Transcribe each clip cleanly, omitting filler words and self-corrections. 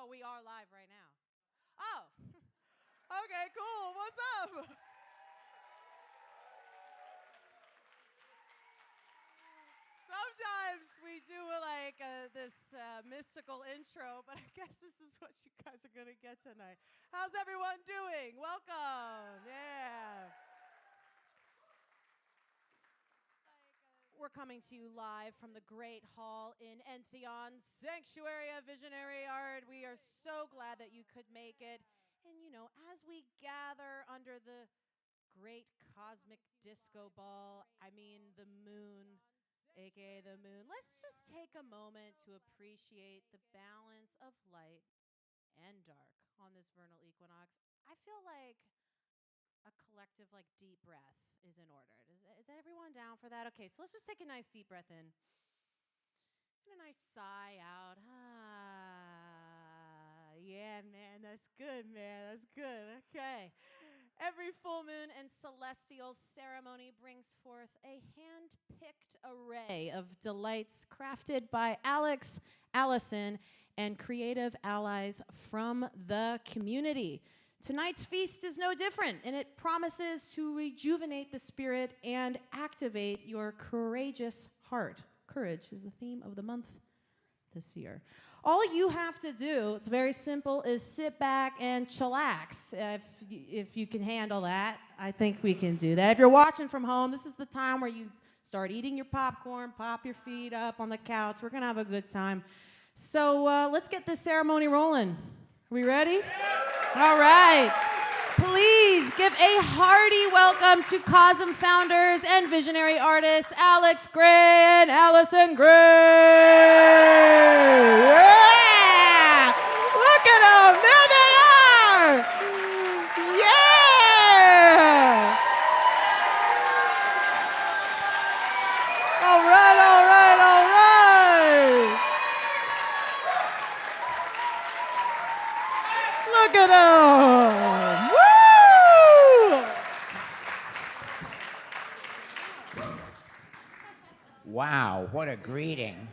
Oh, we are live right now. Oh, okay, cool. What's up? Sometimes we do this mystical intro, but I guess this is what you guys are going to get tonight. How's everyone doing? Welcome. Yeah. We're coming to you live from the Great Hall in Entheon, Sanctuary of Visionary Art. We are so glad that you could make it. And, as we gather under the great cosmic disco ball, the moon, aka the moon, let's just take a moment to appreciate the balance of light and dark on this vernal equinox. I feel like a collective deep breath is in order. Is everyone down for that? Okay, so let's just take a nice deep breath in and a nice sigh out. Yeah, man, that's good, man. That's good. Okay. Every full moon and celestial ceremony brings forth a hand-picked array of delights crafted by Allyson, and creative allies from the community. Tonight's feast is no different, and it promises to rejuvenate the spirit and activate your courageous heart. Courage is the theme of the month this year. All you have to do, it's very simple, is sit back and chillax. If you can handle that, I think we can do that. If you're watching from home, this is the time where you start eating your popcorn, pop your feet up on the couch. We're going to have a good time. So let's get this ceremony rolling. Are we ready? All right. Please give a hearty welcome to CoSM founders and visionary artists, Alex Gray and Allyson Gray. Yeah! Look at them. There they are. Yeah! All right, all right, all right. Look at them. Woo! Wow, what a greeting.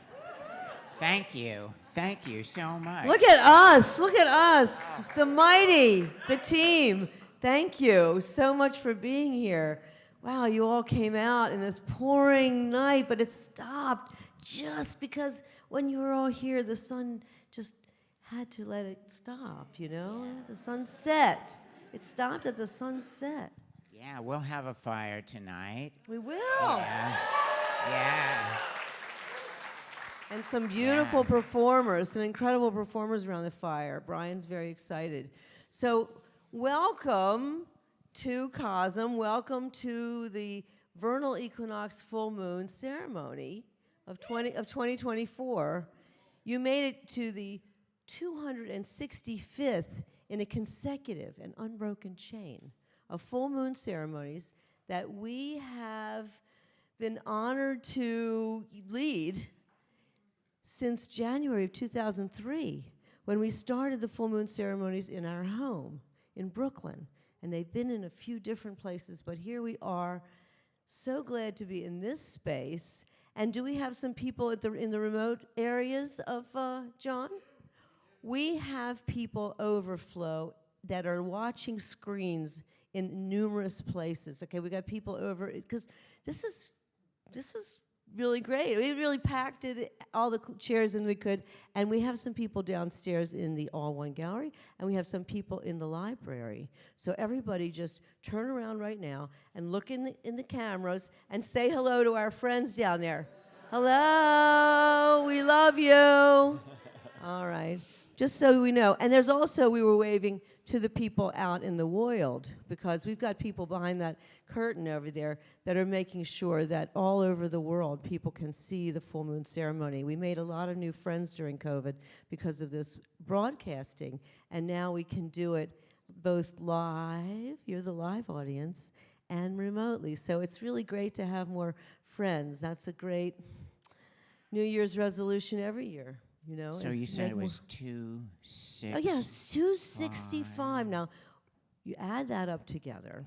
Thank you. Thank you so much. Look at us. Look at us. The mighty, the team. Thank you so much for being here. Wow, you all came out in this pouring night, but it stopped just because when you were all here, the sun just had to let it stop, The sun set. It stopped at the sunset. Yeah, we'll have a fire tonight. We will. Yeah. And some beautiful performers, some incredible performers around the fire. Brian's very excited. So welcome to CoSM. Welcome to the Vernal Equinox full moon ceremony of 2024. You made it to the 265th in a consecutive and unbroken chain of full moon ceremonies that we have been honored to lead since January of 2003, when we started the full moon ceremonies in our home in Brooklyn. And they've been in a few different places, but here we are. So glad to be in this space. And do we have some people in the remote areas of John? We have people overflow that are watching screens in numerous places. Okay, we got people over, because this is really great. We really packed all the chairs in we could, and we have some people downstairs in the All One Gallery, and we have some people in the library. So everybody just turn around right now and look in the cameras and say hello to our friends down there. Hello, we love you. All right, just so we know. And there's also, we were waving to the people out in the world, because we've got people behind that curtain over there that are making sure that all over the world people can see the full moon ceremony. We made a lot of new friends during COVID because of this broadcasting, and now we can do it both live, you're the live audience, and remotely. So it's really great to have more friends. That's a great New Year's resolution every year. So you said it was 265. Oh, yes, 265. Now, you add that up together.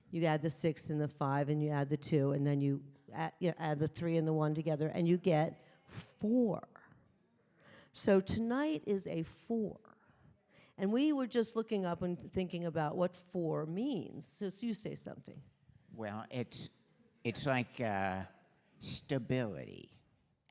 You add the 6 and the 5, and you add the 2, and then you add the 3 and the 1 together, and you get 4. So tonight is a 4. And we were just looking up and thinking about what 4 means. So you say something. Well, it's like stability.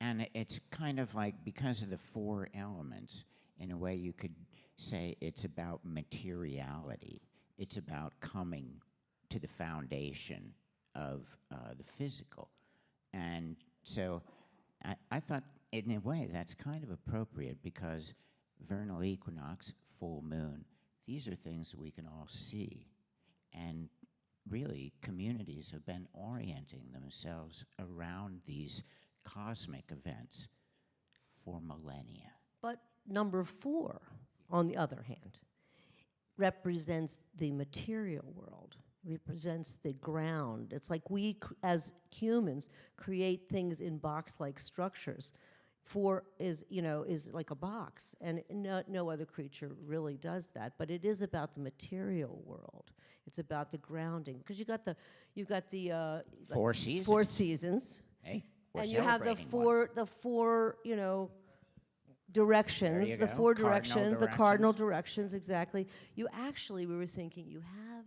And it's kind of like, because of the 4 elements, in a way you could say it's about materiality. It's about coming to the foundation of the physical. And so I thought, in a way, that's kind of appropriate, because vernal equinox, full moon, these are things that we can all see. And really, communities have been orienting themselves around these cosmic events for millennia. But number 4, on the other hand, represents the material world, represents the ground. It's like we, as humans, create things in box-like structures. 4 is like a box, and no other creature really does that. But it is about the material world. It's about the grounding, because you got the 4 seasons. 4 seasons. Hey, we're and you have the celebrating four directions, There you the go. 4 Cardinal directions, the cardinal directions, exactly. We were thinking, you have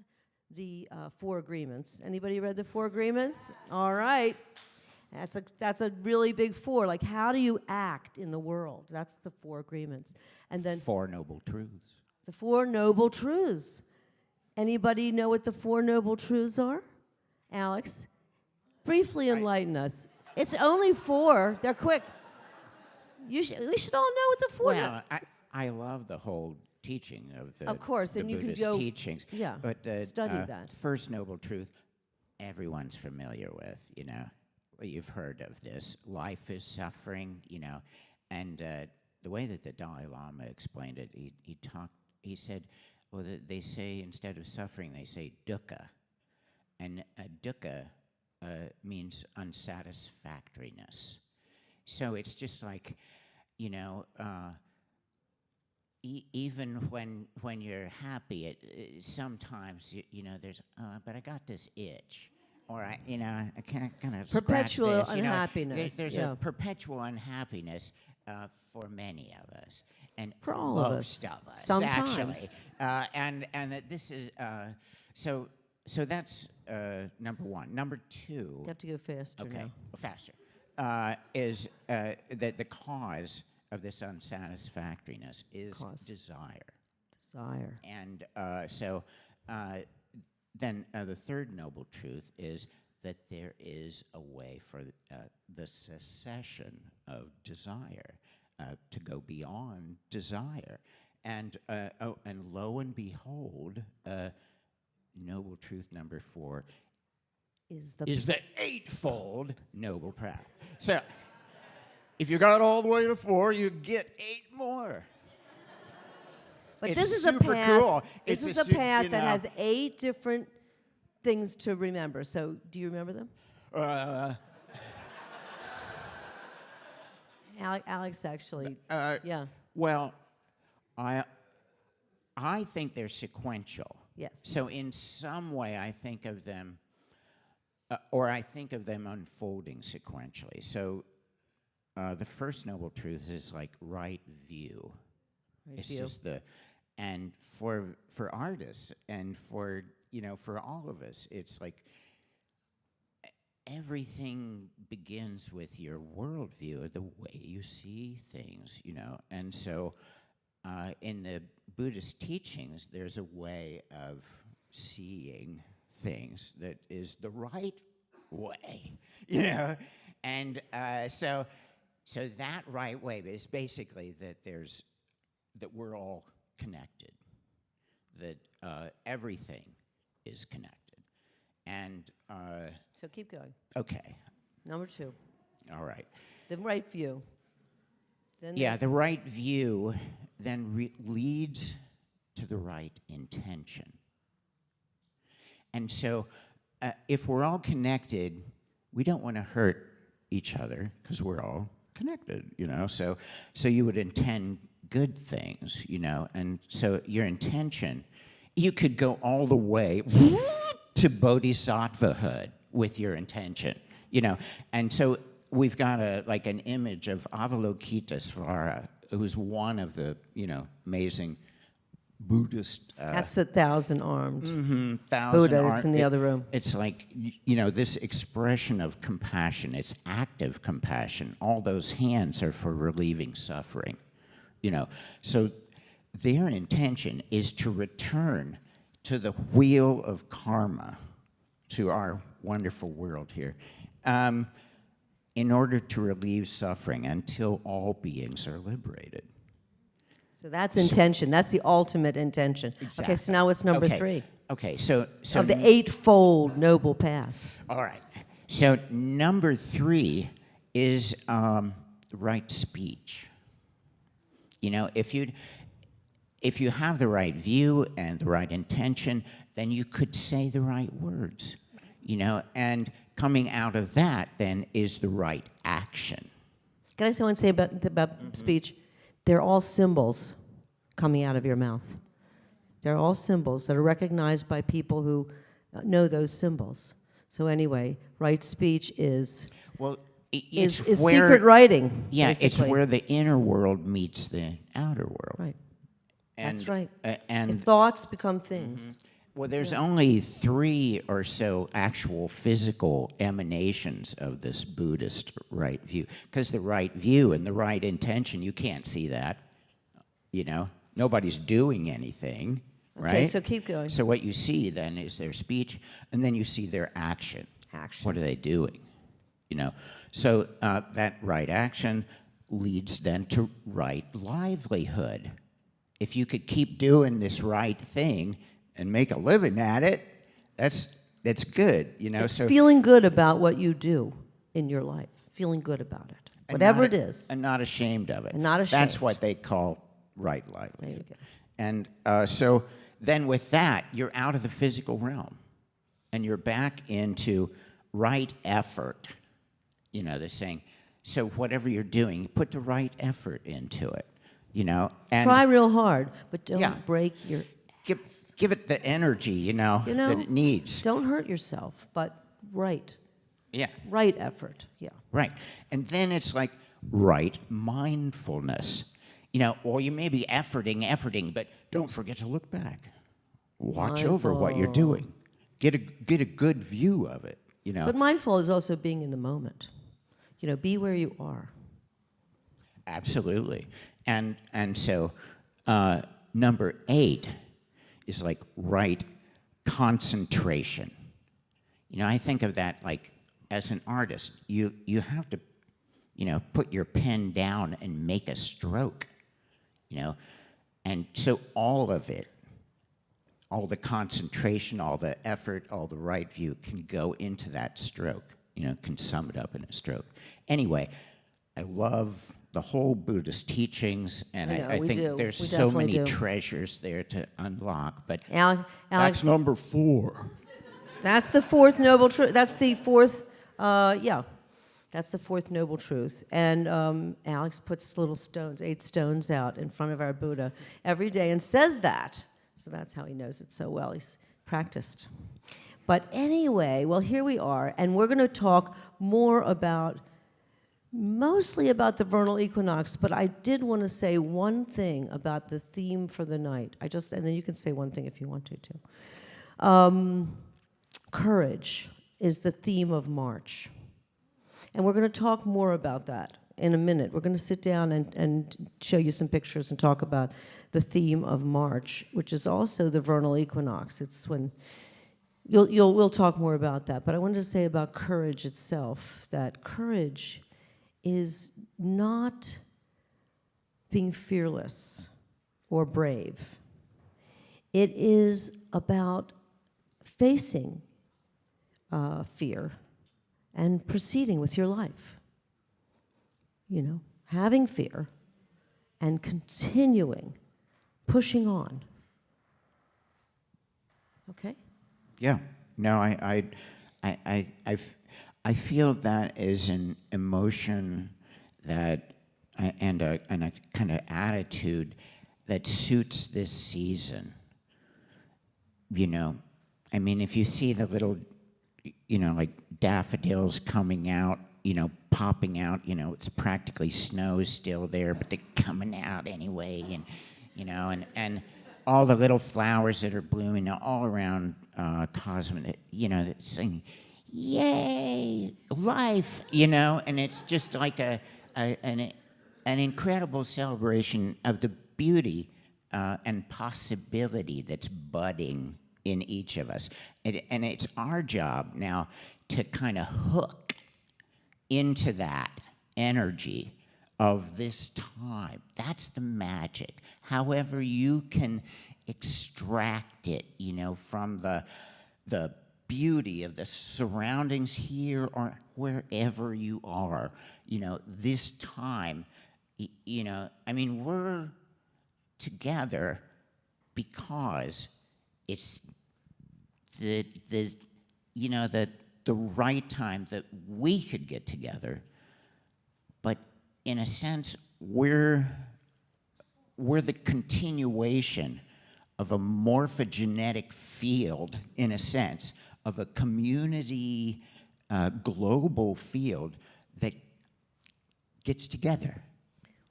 the 4 agreements. Anybody read the 4 agreements? All right. That's a really big 4. Like, how do you act in the world? That's the 4 agreements. And then 4 noble truths. the 4 noble truths. Anybody know what the 4 noble truths are? Alex, briefly enlighten us. It's only 4. They're quick. We should all know what the 4 Well, I love the whole teaching of the Of course, the and you can Buddhist go teachings. yeah, But study that. First noble truth, everyone's familiar with. You've heard of this. Life is suffering. And the way that the Dalai Lama explained it, he said, well, they say, instead of suffering, they say dukkha, and dukkha means unsatisfactoriness. So it's just like, even when you're happy, sometimes there's but I got this itch, or I kind of Perpetual scratch this, unhappiness. There's a perpetual unhappiness for many of us, and For all most of us. of us Sometimes. actually, and that this is so that's number 1. Number 2. You have to go faster Okay, now. faster. Is that the cause of this unsatisfactoriness is desire. Desire. And then the third noble truth is that there is a way for the cessation of desire, to go beyond desire. And lo and behold, noble truth number 4 is the eightfold noble path. So, if you got all the way to 4, you get 8 more. But It's this is a super path. cool. This It's is a a path that know. has 8 different things to remember. So, do you remember them? Alex actually. Yeah. Well, I think they're sequential. Yes. So in some way, I think of them, or I think of them unfolding sequentially. So the first noble truth is like right view. It's just and for artists and for all of us, it's like everything begins with your worldview, the way you see things, And so in the Buddhist teachings, there's a way of seeing things that is the right way, And so that right way is basically that we're all connected, that everything is connected. And So keep going. okay, Number 2, all right. the right view. Then The right view then leads to the right intention. And so if we're all connected, we don't want to hurt each other because we're all connected, So you would intend good things, And so your intention, you could go all the way to bodhisattvahood with your intention, And so we've got an image of Avalokitesvara who's one of the, amazing Buddhist. That's the 1,000-armed Thousand Buddha that's in the other room. It's like, this expression of compassion. It's active compassion. All those hands are for relieving suffering. So their intention is to return to the wheel of karma, to our wonderful world here, in order to relieve suffering until all beings are liberated. So that's intention. That's the ultimate intention. Exactly. Okay, so now what's number 3? Okay, so Of the Eightfold Noble Path. all right. So number 3 is right speech. If you have the right view and the right intention, then you could say the right words. And coming out of that then is the right action. Can I say one thing about speech? They're all symbols coming out of your mouth. They're all symbols that are recognized by people who know those symbols. So anyway, right speech is It's is where, secret writing. Yeah, basically. it's where the inner world meets the outer world. Right. And, That's right. And thoughts become things. well, there's only 3 or so actual physical emanations of this Buddhist right view. Because the right view and the right intention, you can't see that. Nobody's doing anything, right? Okay, so keep going. So what you see then is their speech, and then you see their action. What are they doing? So that right action leads then to right livelihood. If you could keep doing this right thing and make a living at it, that's good, It's feeling good about what you do in your life. Feeling good about it, whatever it is, and not ashamed of it. And not ashamed. That's what they call right livelihood. There you go. And so then with that, you're out of the physical realm, and you're back into right effort. They're saying, so whatever you're doing, put the right effort into it. And try real hard, but don't break your. Give it the energy, that it needs. Don't hurt yourself, but right effort, yeah. Right. And then it's like right mindfulness. Or you may be efforting, but don't forget to look back. Watch over what you're doing. Get a good view of it, But mindful is also being in the moment. Be where you are. Absolutely. And so number 8 is like right concentration. I think of that like as an artist, you have to, put your pen down and make a stroke, and so all of it, all the concentration, all the effort, all the right view can go into that stroke, can sum it up in a stroke. Anyway, I love the whole Buddhist teachings, and I think there's so many treasures there to unlock, but Alex, that's number 4. That's the 4th noble truth. That's the 4th, that's the 4th noble truth. And Alex puts little stones, 8 stones out in front of our Buddha every day and says that. So that's how he knows it so well. He's practiced. But anyway, well, here we are, and we're going to talk mostly about the vernal equinox, but I did want to say one thing about the theme for the night. And then you can say one thing if you want to, too. Courage is the theme of March. And we're going to talk more about that in a minute. We're going to sit down and show you some pictures and talk about the theme of March, which is also the vernal equinox. It's when we'll talk more about that. But I wanted to say about courage itself, that courage is not being fearless or brave. It is about facing fear and proceeding with your life. Having fear and continuing, pushing on. Okay? Yeah. No, I feel that is an emotion that and a kind of attitude that suits this season. If you see the little, like daffodils coming out popping out, it's practically snow still there, but they're coming out anyway, and all the little flowers that are blooming all around CoSM, saying, yay, life, and it's just like an incredible celebration of the beauty and possibility that's budding in each of us. And it's our job now to kind of hook into that energy of this time. That's the magic. However you can extract it, from the beauty of the surroundings here or wherever you are, this time, we're together because it's the right time that we could get together, but in a sense, we're the continuation of a morphogenetic field, in a sense, of a community, global field that gets together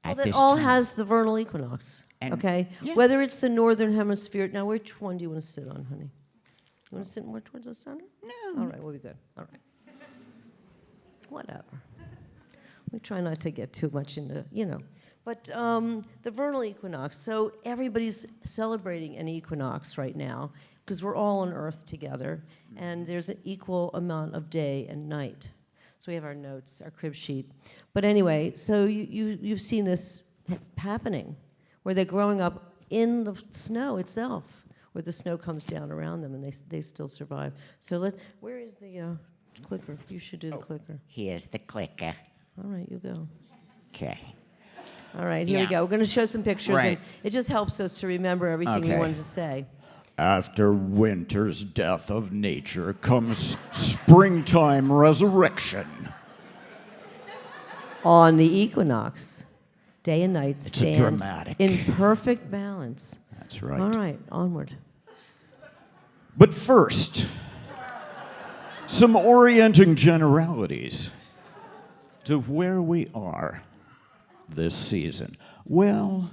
at that this all time. has the vernal equinox, And- okay? yeah. Whether it's the northern hemisphere. Now, which one do you want to sit on, honey? You want to sit more towards the center? No. All right, we'll be good. All right. Whatever. We try not to get too much into, But the vernal equinox, so everybody's celebrating an equinox right now because we're all on Earth together, and there's an equal amount of day and night. So we have our notes, our crib sheet. But anyway, so you've seen this happening, where they're growing up in the snow itself, where the snow comes down around them, and they still survive. So where is the clicker? You should do the clicker. Here's the clicker. All right, you go. Okay. All right, here we Yeah. go. We're going to show some pictures, Right. and it just helps us to remember everything we Okay. wanted to say. After winter's death of nature comes springtime resurrection. On the equinox, day and night It's a stand dramatic. in perfect balance. That's right. All right, onward. But first, some orienting generalities to where we are this season. Well,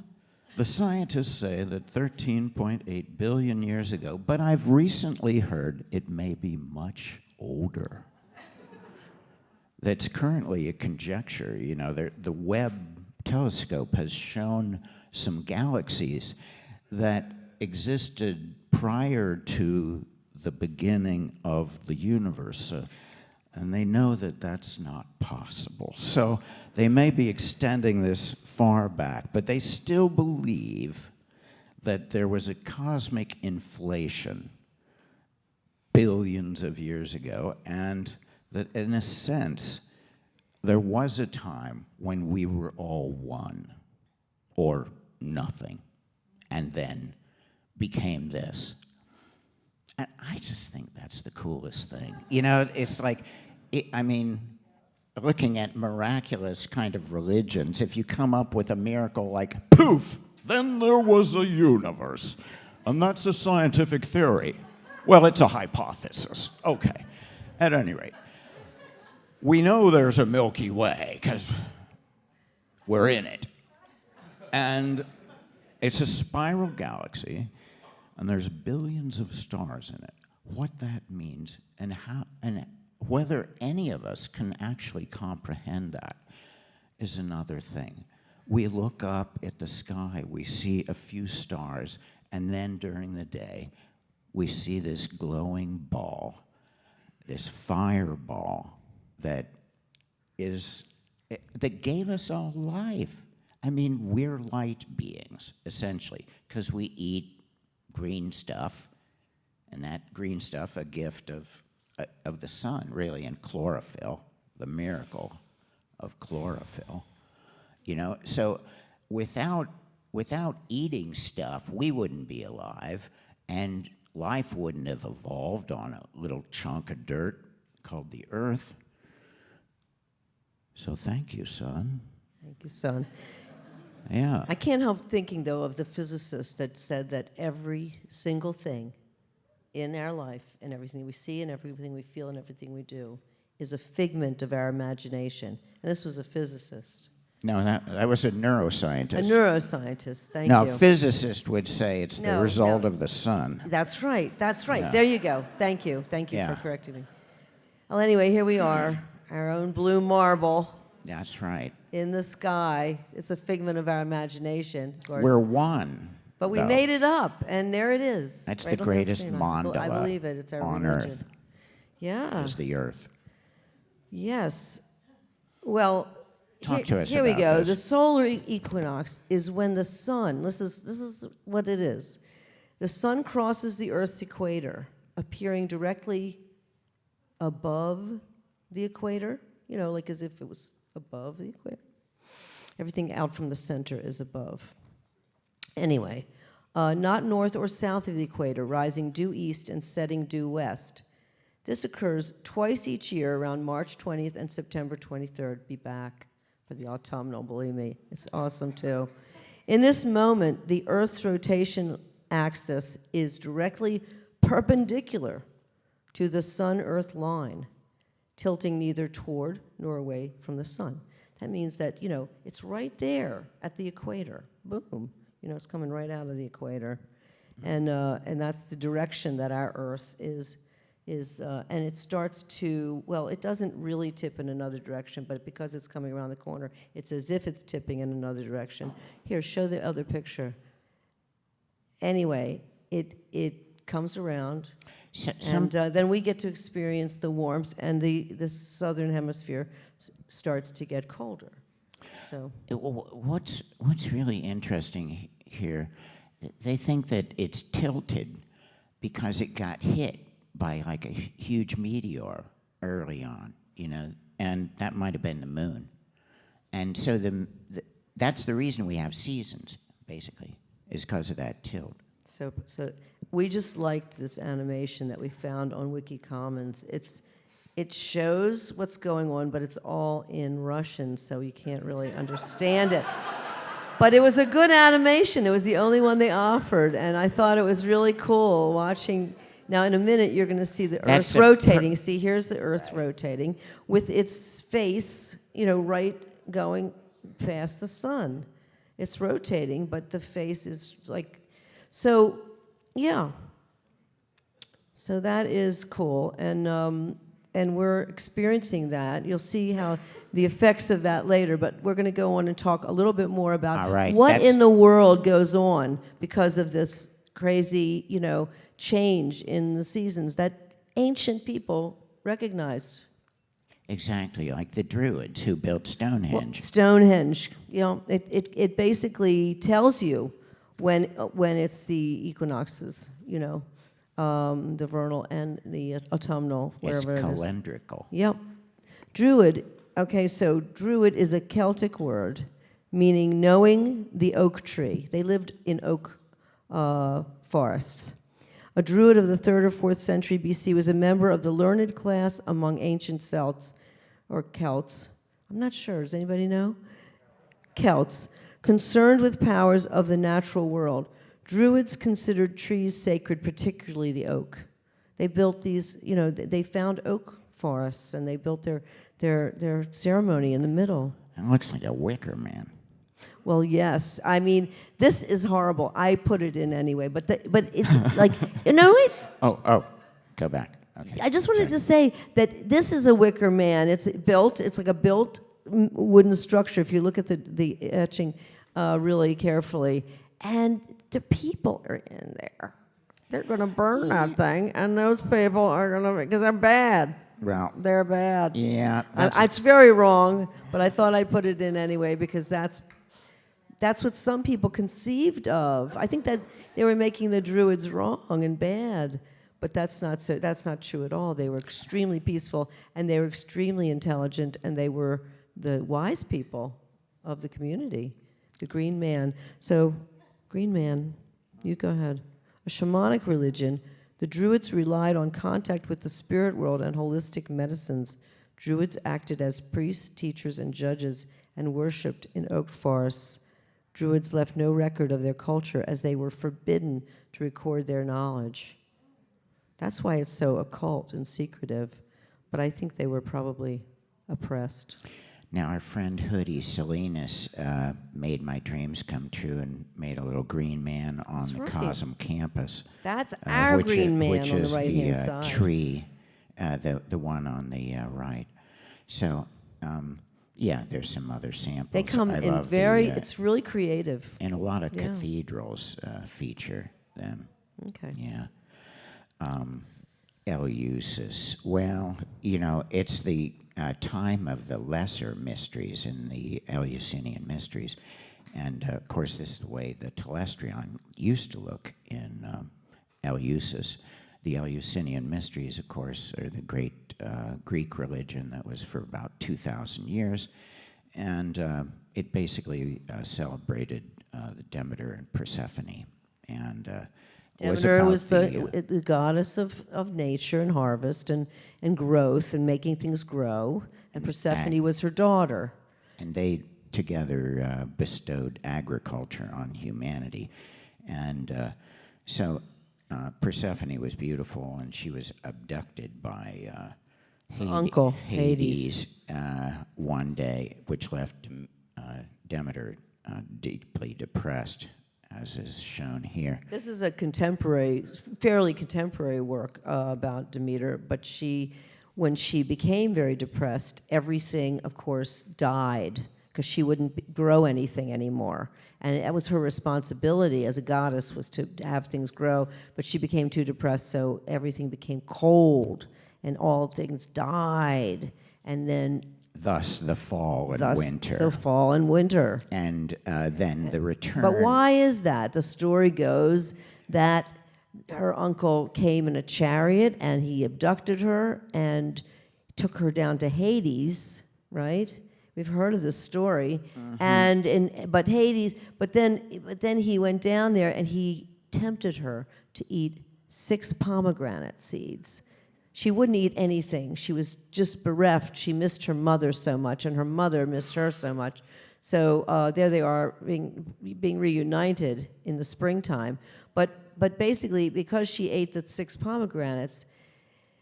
the scientists say that 13.8 billion years ago, but I've recently heard it may be much older. That's currently a conjecture. The Webb telescope has shown some galaxies that existed prior to the beginning of the universe. And they know that that's not possible. So they may be extending this far back, but they still believe that there was a cosmic inflation billions of years ago, and that in a sense, there was a time when we were all one, or nothing, and then became this. And I just think that's the coolest thing. It's like, looking at miraculous kind of religions, if you come up with a miracle like, Poof! Then there was a universe. And that's a scientific theory. Well, it's a hypothesis. Okay. At any rate, we know there's a Milky Way because we're in it. And it's a spiral galaxy, and there's billions of stars in it. What that means and how and whether any of us can actually comprehend that is another thing. We look up at the sky, we see a few stars, and then during the day, we see this glowing ball, this fireball that gave us all life. We're light beings, essentially, because we eat green stuff, and that green stuff, a gift of the sun, really, and chlorophyll, the miracle of chlorophyll. So without eating stuff, we wouldn't be alive, and life wouldn't have evolved on a little chunk of dirt called the Earth. So thank you, son. Thank you, son. Yeah. I can't help thinking, though, of the physicist that said that every single thing in our life and everything we see and everything we feel and everything we do is a figment of our imagination. And this was a physicist. No, that was a neuroscientist. A neuroscientist, thank Now, you. a physicist would say it's the result of the sun. That's right, that's right. Yeah. There you go. Thank you Yeah. for correcting me. Well, anyway, here we are, our own blue marble That's right. in the sky. It's a figment of our imagination, of course. We're one. But we though. made it up, and there it is. That's right the on greatest screen. mandala I believe it. It's our on religion. Earth. Yeah. Is the Earth. Yes. Well, Talk to us here we about go. this. The solar equinox is when the sun, this is what it is. The sun crosses the Earth's equator, appearing directly above the equator, you know, like as if it was above the equator. Everything out from the center is above. Anyway, not north or south of the equator, rising due east and setting due west. This occurs twice each year around March 20th and September 23rd. Be back for the autumnal, believe me. It's awesome, too. In this moment, the Earth's rotation axis is directly perpendicular to the Sun-Earth line, tilting neither toward nor away from the sun. That means that, you know, it's right there at the equator. Boom. You know, it's coming right out of the equator. And that's the direction that our Earth is, and it starts to, well, it doesn't really tip in another direction, but because it's coming around the corner, it's as if it's tipping in another direction. Here, show the other picture. Anyway, it comes around, and then we get to experience the warmth, and the southern hemisphere starts to get colder. So What's really interesting here, they think that it's tilted because it got hit by like a huge meteor early on, you know, and that might have been the moon. And so that's the reason we have seasons, basically, is because of that tilt. So we just liked this animation that we found on Wiki Commons. It shows what's going on, but it's all in Russian, so you can't really understand it. But it was a good animation. It was the only one they offered, and I thought it was really cool watching. Now, in a minute, you're going to see the Earth rotating. See, here's the Earth rotating with its face, you know, right going past the sun. It's rotating, but the face is like, so, yeah. So that is cool, and we're experiencing that. You'll see how the effects of that later, but we're going to go on and talk a little bit more about what in the world goes on because of this crazy, you know, change in the seasons that ancient people recognized. Exactly, like the Druids who built Stonehenge. Well, Stonehenge, you know, it basically tells you when it's the equinoxes, you know, the vernal and the autumnal, wherever it's it is. calendrical. Yep. Druid, okay, so Druid is a Celtic word meaning knowing the oak tree. They lived in oak forests. A Druid of the 3rd or 4th century BC was a member of the learned class among ancient Celts, or Celts. I'm not sure, does anybody know? Celts, concerned with powers of the natural world. Druids considered trees sacred, particularly the oak. They built these, you know, they found oak forests, and they built their ceremony in the middle. It looks like a wicker man. Well, yes. I mean, this is horrible. I put it in anyway, but it's like, you know it? Oh, go back. Okay. I just wanted to say that this is a wicker man. It's like a built wooden structure, if you look at the etching really carefully. And the people are in there. They're going to burn that thing, and those people are going to, because they're bad. Well, They're bad. yeah. It's very wrong, but I thought I'd put it in anyway because that's what some people conceived of. I think that they were making the Druids wrong and bad, but that's not true at all. They were extremely peaceful, and they were extremely intelligent, and they were the wise people of the community, the Green Man. So, Green Man, you go ahead. A shamanic religion, the Druids relied on contact with the spirit world and holistic medicines. Druids acted as priests, teachers, and judges, and worshipped in oak forests. Druids left no record of their culture as they were forbidden to record their knowledge. That's why it's so occult and secretive. but I think they were probably oppressed. Now, our friend Hoodie Salinas made my dreams come true and made a little green man on That's the right. CoSM campus. That's our green man which on the is right-hand the side. tree, the one on the right. So, yeah, there's some other samples. They come I in love very, the, it's really creative. and a lot of yeah. cathedrals feature them. Okay. Yeah. Eleusis. Well, you know, it's the time of the lesser mysteries in the Eleusinian Mysteries. And, of course, this is the way the Telestrion used to look in Eleusis. The Eleusinian Mysteries, of course, are the great Greek religion that was for about 2,000 years. And it basically celebrated the Demeter and Persephone. And Demeter was the goddess of nature and harvest and growth and making things grow. And Persephone was her daughter. And they together bestowed agriculture on humanity. And so Persephone was beautiful, and she was abducted by uncle, Hades one day, which left Demeter deeply depressed, as is shown here. This is a contemporary, fairly contemporary work about Demeter, but when she became very depressed, everything, of course, died because she wouldn't grow anything anymore. And that was her responsibility as a goddess, was to have things grow, but she became too depressed, so everything became cold, and all things died. And then Thus the fall and winter. The fall and winter. And then the return. But why is that? The story goes that her uncle came in a chariot and he abducted her and took her down to Hades, right? We've heard of this story. Mm-hmm. But then he went down there and he tempted her to eat 6 pomegranate seeds. She wouldn't eat anything. She was just bereft. She missed her mother so much, and her mother missed her so much. So there they are being reunited in the springtime. But basically, because she ate the 6 pomegranates,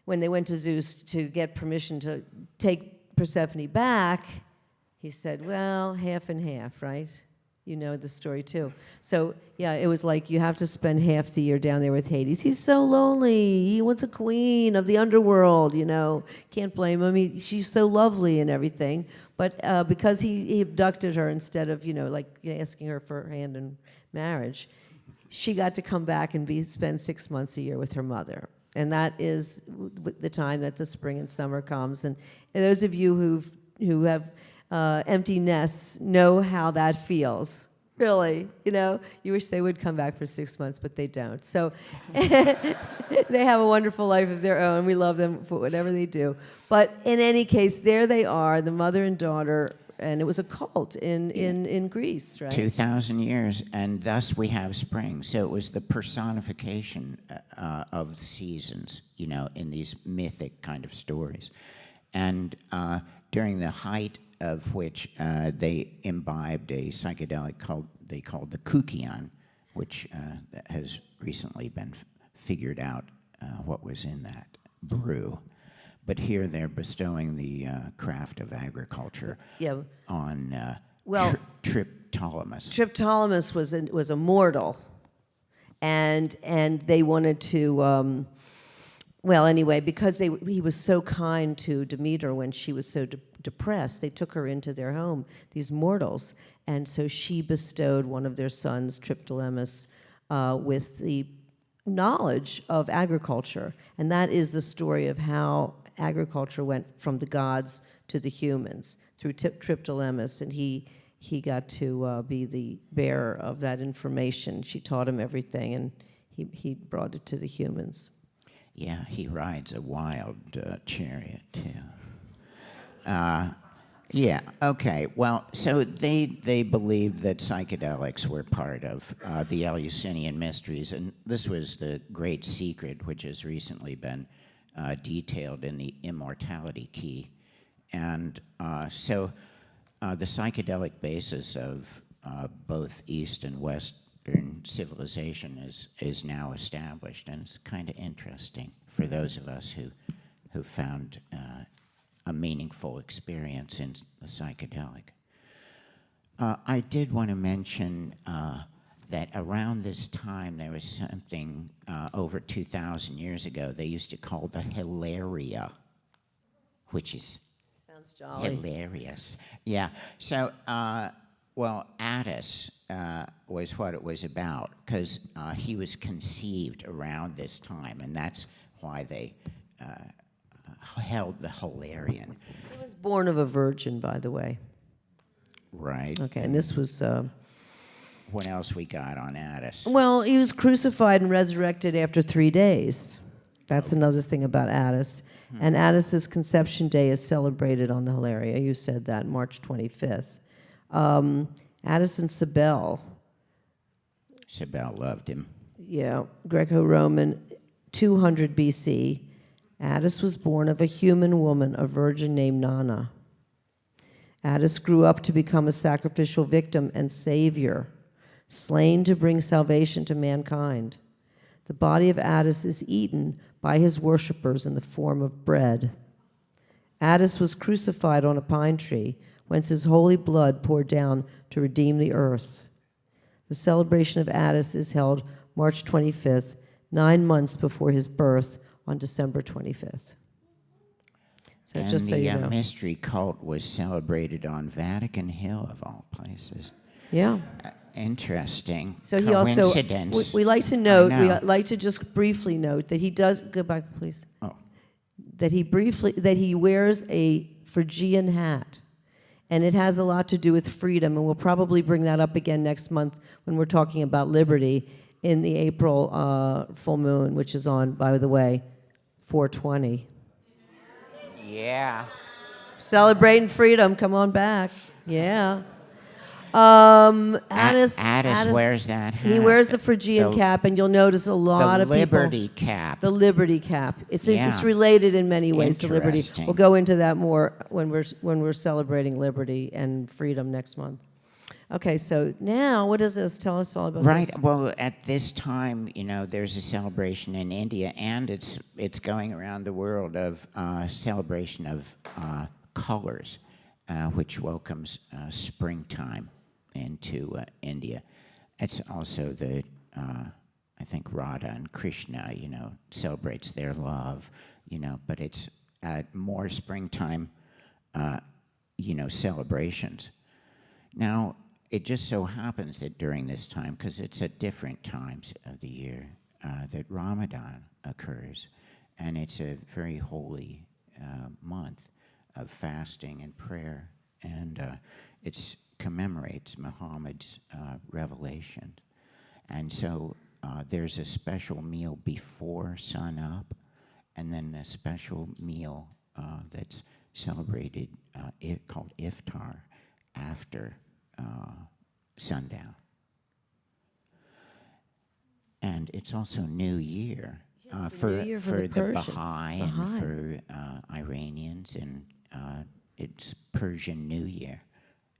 when they went to Zeus to get permission to take Persephone back, he said, well, half and half, right? You know the story too. So yeah, it was like you have to spend half the year down there with Hades. He's so lonely. He wants a queen of the underworld, you know. Can't blame him. She's so lovely and everything. But because he abducted her instead of, asking her for her hand in marriage, she got to come back and spend 6 months a year with her mother. And that is the time that the spring and summer comes. And those of you who have empty nests know how that feels. Really, you wish they would come back for 6 months, but they don't. So they have a wonderful life of their own. We love them for whatever they do. But in any case, there they are, the mother and daughter, and it was a cult in Greece, right? 2,000 years, and thus we have spring. So it was the personification of seasons, in these mythic kind of stories. And during the height of which they imbibed a psychedelic they called the Kukion, which has recently been figured out what was in that brew. But here they're bestowing the craft of agriculture on Triptolemus. Triptolemus was a mortal, and they wanted to. Because he was so kind to Demeter when she was so depressed, they took her into their home, these mortals, and so she bestowed one of their sons, Triptolemus, with the knowledge of agriculture, and that is the story of how agriculture went from the gods to the humans through Triptolemus, and he got to be the bearer of that information. She taught him everything, and he brought it to the humans. Yeah, he rides a wild chariot, too. Okay. Well, so they believed that psychedelics were part of the Eleusinian Mysteries, and this was the great secret, which has recently been detailed in the Immortality Key. And so the psychedelic basis of both East and Western civilization is now established, and it's kind of interesting for those of us who who found a meaningful experience in the psychedelic. I did want to mention that around this time there was something over 2,000 years ago they used to call the hilaria, which is Sounds jolly. hilarious. Yeah. So, well, Addis was what it was about, because he was conceived around this time, and that's why they held the Hilarion. He was born of a virgin, by the way. Right. Okay, and this was, What else we got on Addis? well, he was crucified and resurrected after 3 days. That's another thing about Addis. And Addis's conception day is celebrated on the Hilaria. You said that, March 25th. Addis and Cybele, Cybele loved him. yeah, Greco-Roman, 200 BC. Addis was born of a human woman, a virgin named Nana. Addis grew up to become a sacrificial victim and savior, slain to bring salvation to mankind. The body of Addis is eaten by his worshippers in the form of bread. Addis was crucified on a pine tree, whence his holy blood poured down to redeem the earth. The celebration of Addis is held March 25th, 9 months before his birth on December 25th. So And just so the you know. mystery cult was celebrated on Vatican Hill, of all places. Yeah. Interesting. So he also, Coincidence. we like to note, we know. like to just briefly note that he does, go back please, Oh, that he wears a Phrygian hat. And it has a lot to do with freedom, and we'll probably bring that up again next month when we're talking about liberty in the April full moon, which is on, by the way, 4/20. yeah. Celebrating freedom, come on back. Yeah. Addis Addis wears that hat. He wears the Phrygian The- cap, and you'll notice a lot the of people. Liberty cap. The Liberty cap. It's Yeah. related in many ways to liberty. Interesting. We'll go into that more when we're celebrating liberty and freedom next month. Okay, so now what does this tell us all about? Right. this? Well, at this time, there's a celebration in India, and it's going around the world of celebration of colors, which welcomes springtime into India. It's also the I think Radha and Krishna, celebrates their love, but it's more springtime, celebrations. Now, it just so happens that during this time, because it's at different times of the year, that Ramadan occurs, and it's a very holy month of fasting and prayer, and it commemorates Muhammad's revelation. And so there's a special meal before sunup, and then a special meal that's celebrated called iftar after sundown. And it's also New Year Yes, the New Year for the Persian. Baha'i and for Iranians, and it's Persian New Year,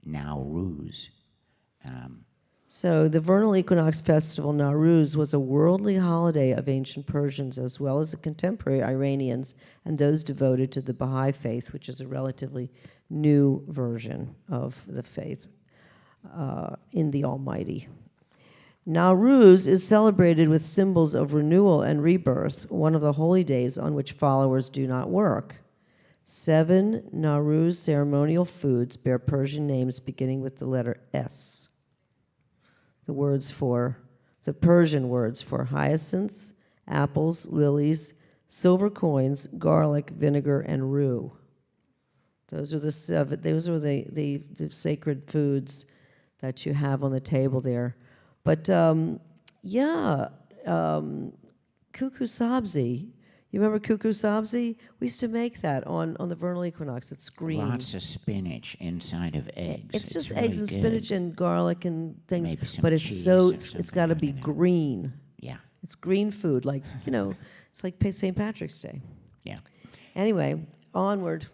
Nowruz. So the Vernal Equinox Festival, Nowruz, was a worldly holiday of ancient Persians as well as the contemporary Iranians and those devoted to the Baha'i faith, which is a relatively new version of the faith in the Almighty. Nowruz is celebrated with symbols of renewal and rebirth, one of the holy days on which followers do not work. 7 Nowruz ceremonial foods bear Persian names beginning with the letter S. The Persian words for hyacinths, apples, lilies, silver coins, garlic, vinegar, and rue. Those are the sacred foods that you have on the table there. But kuku sabzi. You remember kuku sabzi? We used to make that on the vernal equinox. It's green. Lots of spinach inside of eggs. It's just really eggs and good. spinach and garlic and things. Maybe some But it's cheese so or it's something got to on be it. green. Yeah, It's green food, like it's like St. Patrick's Day. yeah. Anyway, onward.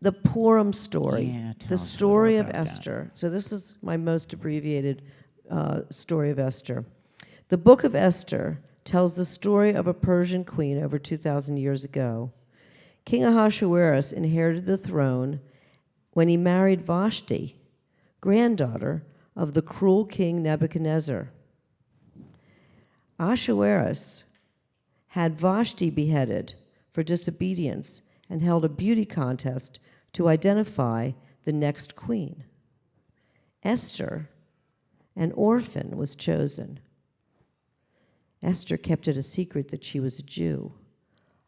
The Purim story. Yeah, tell The us a little story of about that. Esther. So this is my most abbreviated story of Esther. The book of Esther tells the story of a Persian queen over 2,000 years ago. King Ahasuerus inherited the throne when he married Vashti, granddaughter of the cruel king Nebuchadnezzar. Ahasuerus had Vashti beheaded for disobedience and held a beauty contest to identify the next queen. Esther, an orphan, was chosen. Esther kept it a secret that she was a Jew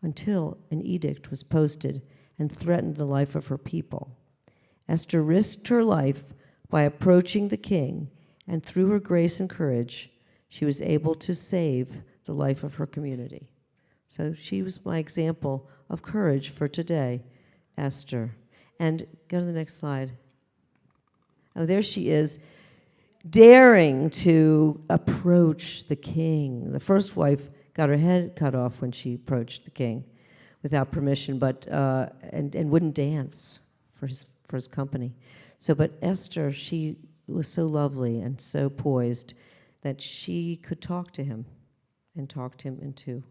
until an edict was posted and threatened the life of her people. Esther risked her life by approaching the king, and through her grace and courage, she was able to save the life of her community. So she was my example of courage for today, Esther. And go to the next slide. Oh, there she is, daring to approach the king. The first wife got her head cut off when she approached the king without permission, but and wouldn't dance for his company. So, but Esther, she was so lovely and so poised that she could talk to him and talked him into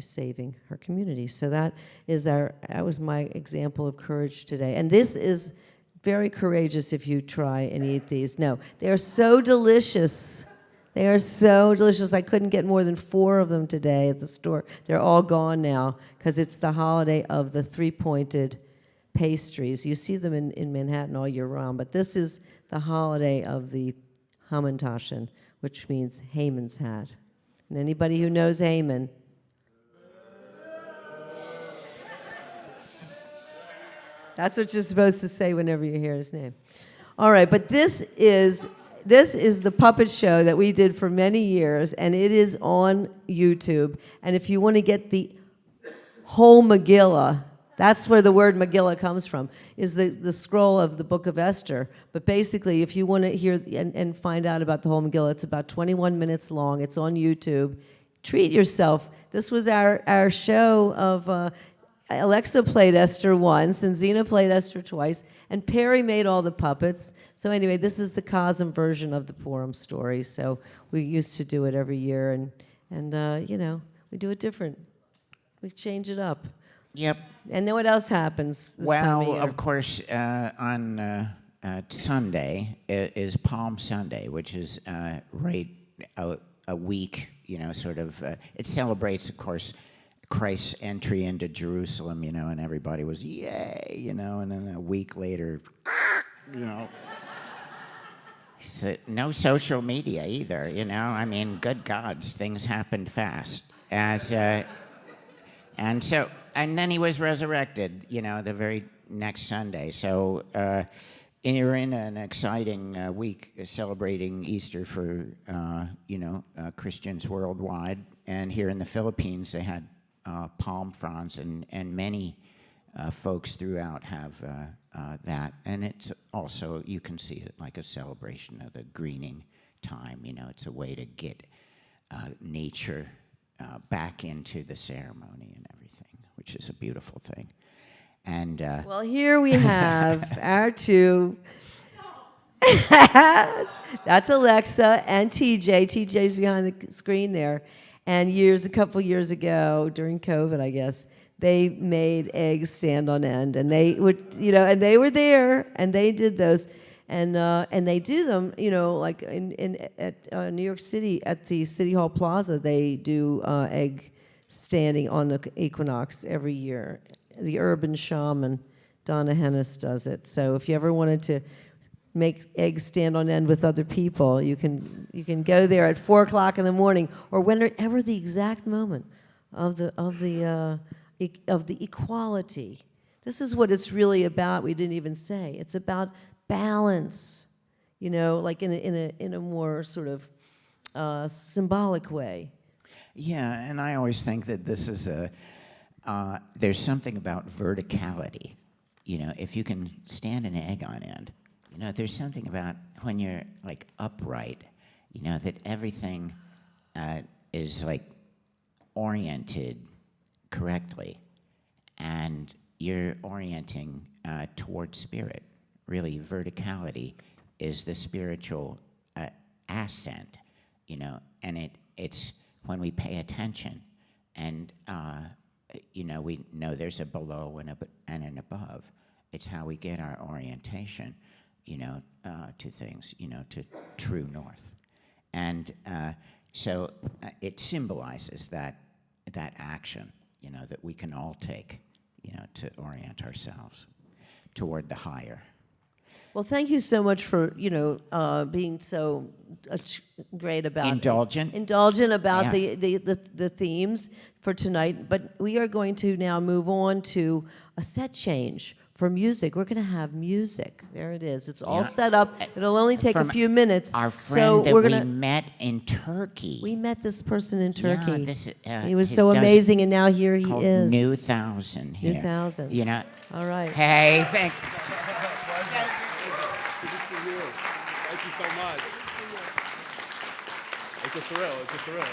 saving her community. So that was my example of courage today. And this is very courageous if you try and eat these. No, they are so delicious. They are so delicious. I couldn't get more than 4 of them today at the store. They're all gone now because it's the holiday of the 3-pointed pastries. You see them in Manhattan all year round, but this is the holiday of the Hamantaschen, which means Haman's hat. And anybody who knows Haman, that's what you're supposed to say whenever you hear his name. All right, but this is the puppet show that we did for many years, and it is on YouTube. And if you want to get the whole Megillah, that's where the word Megillah comes from, is the scroll of the book of Esther. But basically, if you want to hear and find out about the whole Megillah, it's about 21 minutes long. It's on YouTube. Treat yourself. This was our show of... Alexa played Esther once, and Zena played Esther twice, and Perry made all the puppets. So anyway, this is the CoSM version of the Purim story. So we used to do it every year, and we do it different. We change it up. Yep. And then what else happens this time of year? Well, of course, on Sunday is Palm Sunday, which is right a week, sort of. It celebrates, of course, Christ's entry into Jerusalem, and everybody was, yay, and then a week later, So, no social media either, I mean, good gods, things happened fast. And then he was resurrected, the very next Sunday. So you're in an exciting week celebrating Easter for, Christians worldwide. And here in the Philippines, they had palm fronds, and many folks throughout have that. And it's also, you can see it like a celebration of the greening time. It's a way to get nature back into the ceremony and everything, which is a beautiful thing. And well, here we have our two. That's Alexa and TJ. TJ's behind the screen there. And a couple years ago, during COVID, I guess, they made eggs stand on end, and they would, and they were there, and they did those, and they do them, like at New York City at the City Hall Plaza, they do egg standing on the Equinox every year. The urban shaman Donna Hennis does it. So if you ever wanted to make eggs stand on end with other people, you can go there at 4:00 in the morning, or whenever the exact moment of the equality. This is what it's really about. We didn't even say it's about balance, like in a more sort of symbolic way. yeah, and I always think that this is there's something about verticality. If you can stand an egg on end, there's something about when you're like upright, that everything is like oriented correctly, and you're orienting towards spirit. Really, verticality is the spiritual ascent, and it's when we pay attention and we know there's a below and an above. It's how we get our orientation, to things, to true north. And so it symbolizes that action, that we can all take, to orient ourselves toward the higher. Well, thank you so much for being so great about indulgent about the themes for tonight. But we are going to now move on to a set change for music. We're going to have music. There it is. It's all set up. It'll only take a few minutes. Our friend that we met in Turkey. We met this person in Turkey. Yeah, he was so amazing, and now here he is. New Thousand here. New Thousand. All right. Hey, thank you. Thank you so much. It's a thrill. It's a thrill.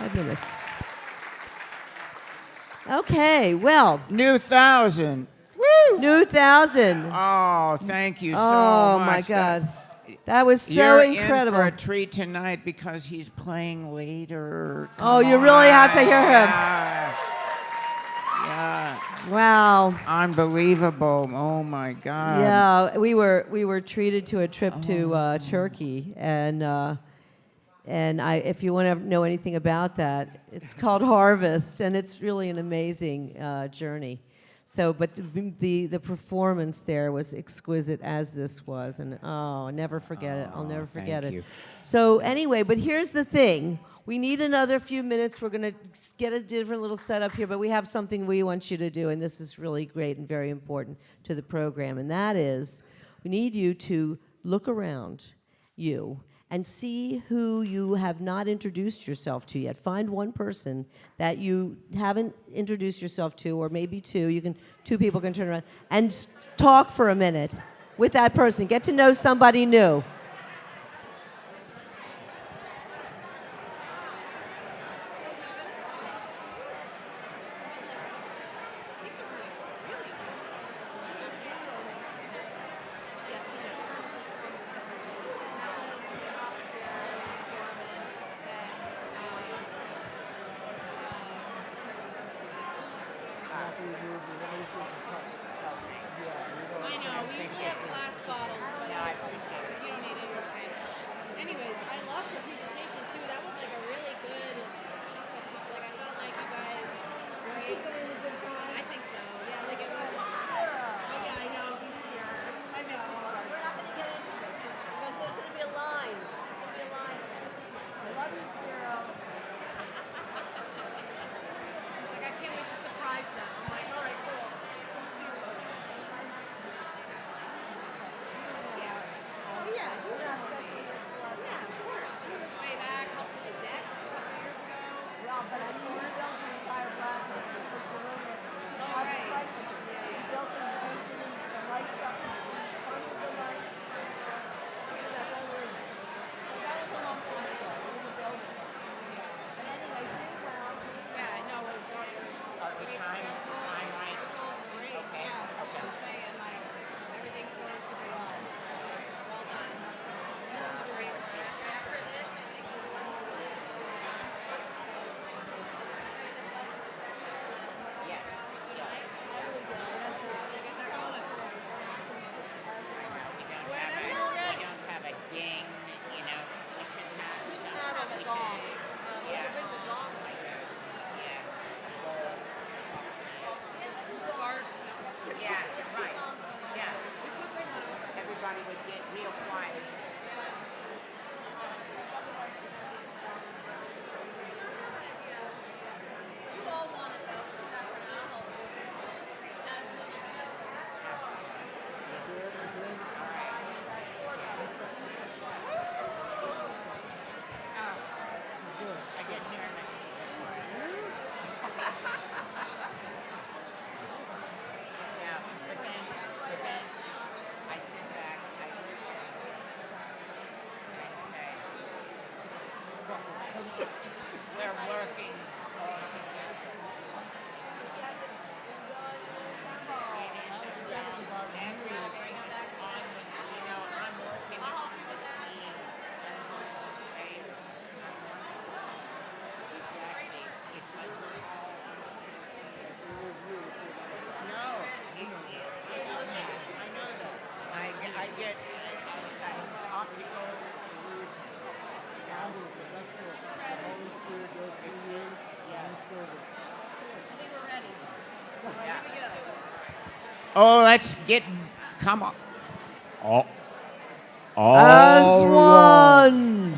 5 minutes. Okay, well, New 1,000. Woo! new 1,000. Oh, thank you so Oh, much. my God. That was so You're incredible. in for a treat tonight because he's playing later. Oh, Come you really have to on. hear him. Yeah. Wow. Unbelievable. Oh, my God. Yeah, we were treated to a trip to Turkey, and if you want to know anything about that, it's called Harvest, and it's really an amazing journey. So, but the performance there was exquisite, as this was, and I'll never forget it. I'll never forget thank it. you. So anyway, but here's the thing. We need another few minutes. We're going to get a different little setup here, but we have something we want you to do, and this is really great and very important to the program, and that is we need you to look around you and see who you have not introduced yourself to yet. Find one person that you haven't introduced yourself to, or maybe two. Two people can turn around and talk for a minute with that person. Get to know somebody new. I know, we usually have glass bottles, but No, I appreciate it. you don't need it, you're fine. Anyways, I loved your presentation too. That was like a really good chocolate talk. Like I felt like you guys were I think so. Yeah, like it was. Oh yeah, I know. He's here. I know. We're not going to get into this because there's going to be a line. There's going to be a line. I love you, Spiro. It's like I can't wait to surprise them. I'm like, all right, cool. Come see you. Yeah. Oh yeah. He's a homie. Yeah, of course. He was way back, helped with the deck a couple years ago. Yeah, but I mean, we built the entire practice. It was the room that Oh, right. we built the painting and the lights up, under the lights. So that whole room. So that was a long time ago. It was a building. But anyway, doing well. Yeah, I know. We've got your Are we great time schedule. wise? Schedule's great. Okay, Yeah, okay. I'm saying like everything's going super well. So well done. Great. After this, I think this was Yes. Yes. get that going. We don't have a ding, you know, we should have some. We should, yeah. Yeah. To spark. Yeah, right. Yeah. Everybody would get real quiet. You all want it though. Do that for now. I'll help you. As I get nervous. Yeah, but then I sit back, I listen, and say, we're working all together. It is about everything on the, you know, I'm working on the team. Exactly. It's like we're all on the same team. No, I know that. I know that. I get optical illusion. That's it. The Holy Spirit goes through you, and you serve it. I think we're ready. Yeah. Oh, let's get. Come on. All As one.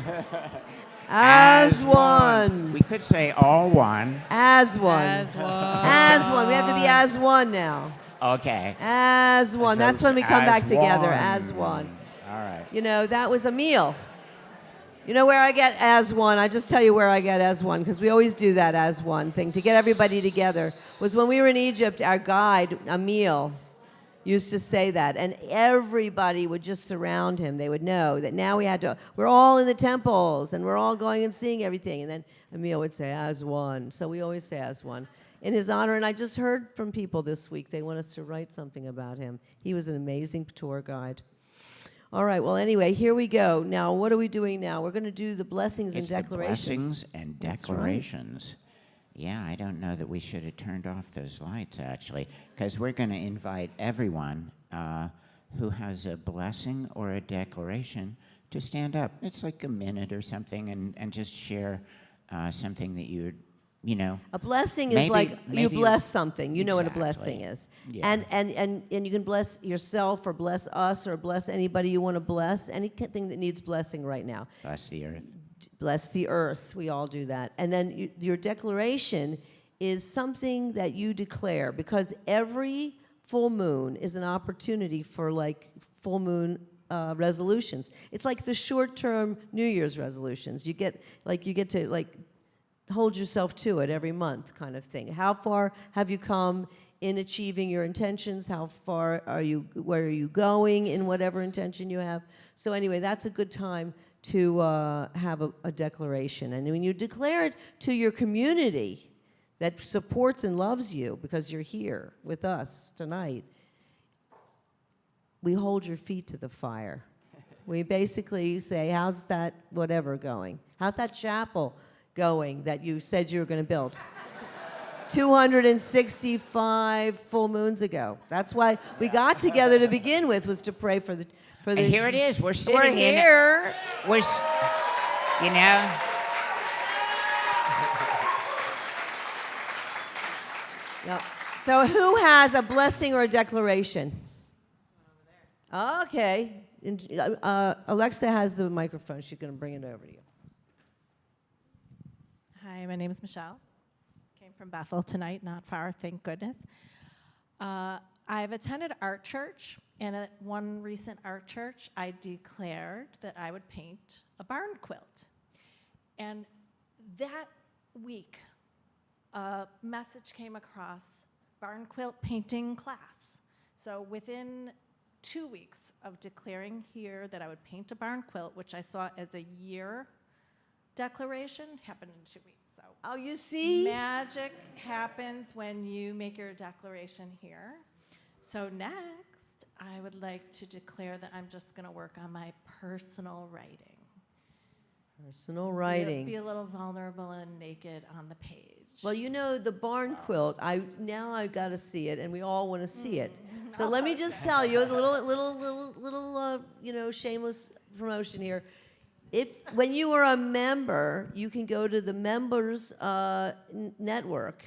As As one. We could say all one. As one. As one. As one. We have to be as one now. Okay. As one. That's when we come back As together. one. As one. All right. You know, that was a meal. You know where I get as one? I just tell you where I get as one, because we always do that as one thing to get everybody together. Was when we were in Egypt, our guide, Emil, used to say that, and everybody would just surround him. They would know that now we're all in the temples, and we're all going and seeing everything. And then Emil would say, as one. So we always say as one in his honor. And I just heard from people this week, they want us to write something about him. He was an amazing tour guide. All right, well, anyway, here we go. Now, what are we doing now? We're going to do the blessings and declarations. The blessings and declarations. Yeah, I don't know that we should have turned off those lights, actually, because we're going to invite everyone who has a blessing or a declaration to stand up. It's like a minute or something, and just share something that you know. A blessing is like you bless something. You know what a blessing is. Yeah. And you can bless yourself or bless us or bless anybody you want to bless, anything that needs blessing right now. Bless the earth. Bless the earth. We all do that. And then your declaration is something that you declare, because every full moon is an opportunity for like full moon resolutions. It's like the short-term New Year's resolutions. You get to hold yourself to it every month, kind of thing. How far have you come in achieving your intentions? How far where are you going in whatever intention you have? So anyway, that's a good time to have a declaration. And when you declare it to your community that supports and loves you because you're here with us tonight, we hold your feet to the fire. We basically say, how's that whatever going? How's that chapel going that you said you were going to build? 265 full moons ago. That's why we got together to begin with, was to pray for the. And here it is. We're sitting We're here. You know. Yep. So who has a blessing or a declaration? Okay. Alexa has the microphone. She's going to bring it over to you. Hi, my name is Michelle. Came from Bethel tonight, not far, thank goodness. I've attended art church, and at one recent art church, I declared that I would paint a barn quilt. And that week, a message came across barn quilt painting class. So within 2 weeks of declaring here that I would paint a barn quilt, which I saw as a year declaration, happened in 2 weeks. So Oh, you see? magic happens when you make your declaration here. So next, I would like to declare that I'm just going to work on my personal writing. Personal writing. Be a little vulnerable and naked on the page. Well, you know, the barn quilt, now I've got to see it, and we all want to see it. So let me just tell you a little shameless promotion here. When you are a member, you can go to the members network,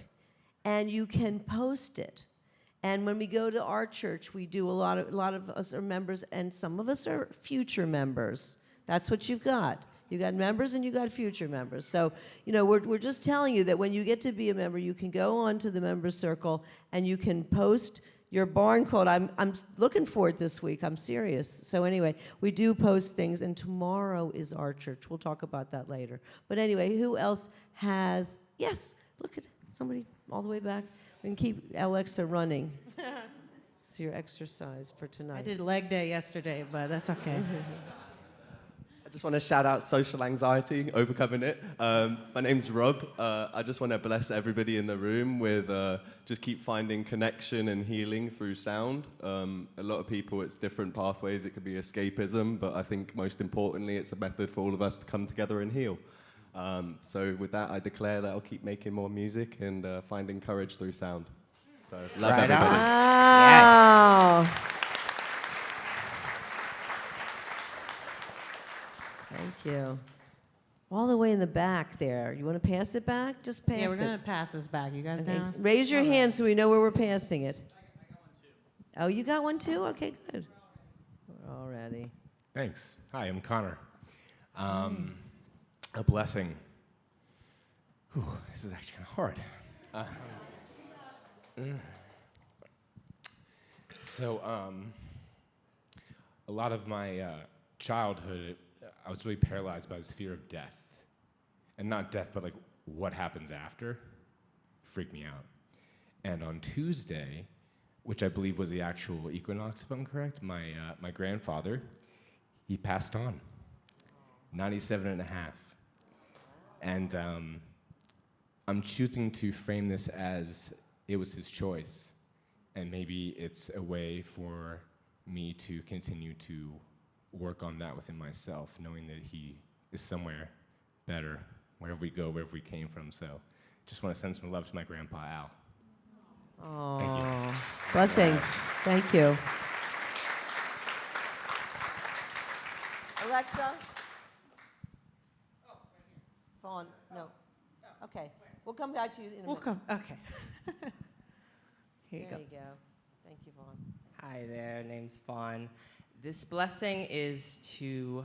and you can post it. And when we go to our church, we do a lot of us are members, and some of us are future members. That's what you've got. You got members and you got future members. So, we're just telling you that when you get to be a member, you can go on to the members circle and you can post your barn quilt. I'm looking for it this week. I'm serious. So anyway, we do post things, and tomorrow is our church. We'll talk about that later. But anyway, who else has? Yes, look at somebody all the way back. We can keep Alexa running. It's your exercise for tonight. I did leg day yesterday, but that's okay. I just want to shout out social anxiety, overcoming it. My name's Rob. I just want to bless everybody in the room with just keep finding connection and healing through sound. A lot of people, it's different pathways. It could be escapism, but I think most importantly, it's a method for all of us to come together and heal. So with that, I declare that I'll keep making more music and finding courage through sound. So love Right everybody. on. Wow. Thank you. All the way in the back there. You want to pass it back? Just pass it. Yeah, we're going to pass this back. You guys Okay. down? Raise your hand so we know where we're passing it. Oh, you got one too? Okay, good. We're all ready. Thanks. Hi, I'm Connor. A blessing. Whew, this is actually kind of hard. So, a lot of my childhood, I was really paralyzed by this fear of death. And not death, but like what happens after freaked me out. And on Tuesday, which I believe was the actual equinox, if I'm correct. My grandfather, he passed on, 97 and a half. And I'm choosing to frame this as it was his choice. And maybe it's a way for me to continue to work on that within myself, knowing that he is somewhere better, wherever we go, wherever we came from. So just want to send some love to my grandpa, Al. Oh, Thank you. blessings. Thank you. Alexa? Vaughn, no. Okay, we'll come back to you in a minute. We'll come. Okay. Here you There go. you go. Thank you, Vaughn. Hi there, name's Vaughn. This blessing is to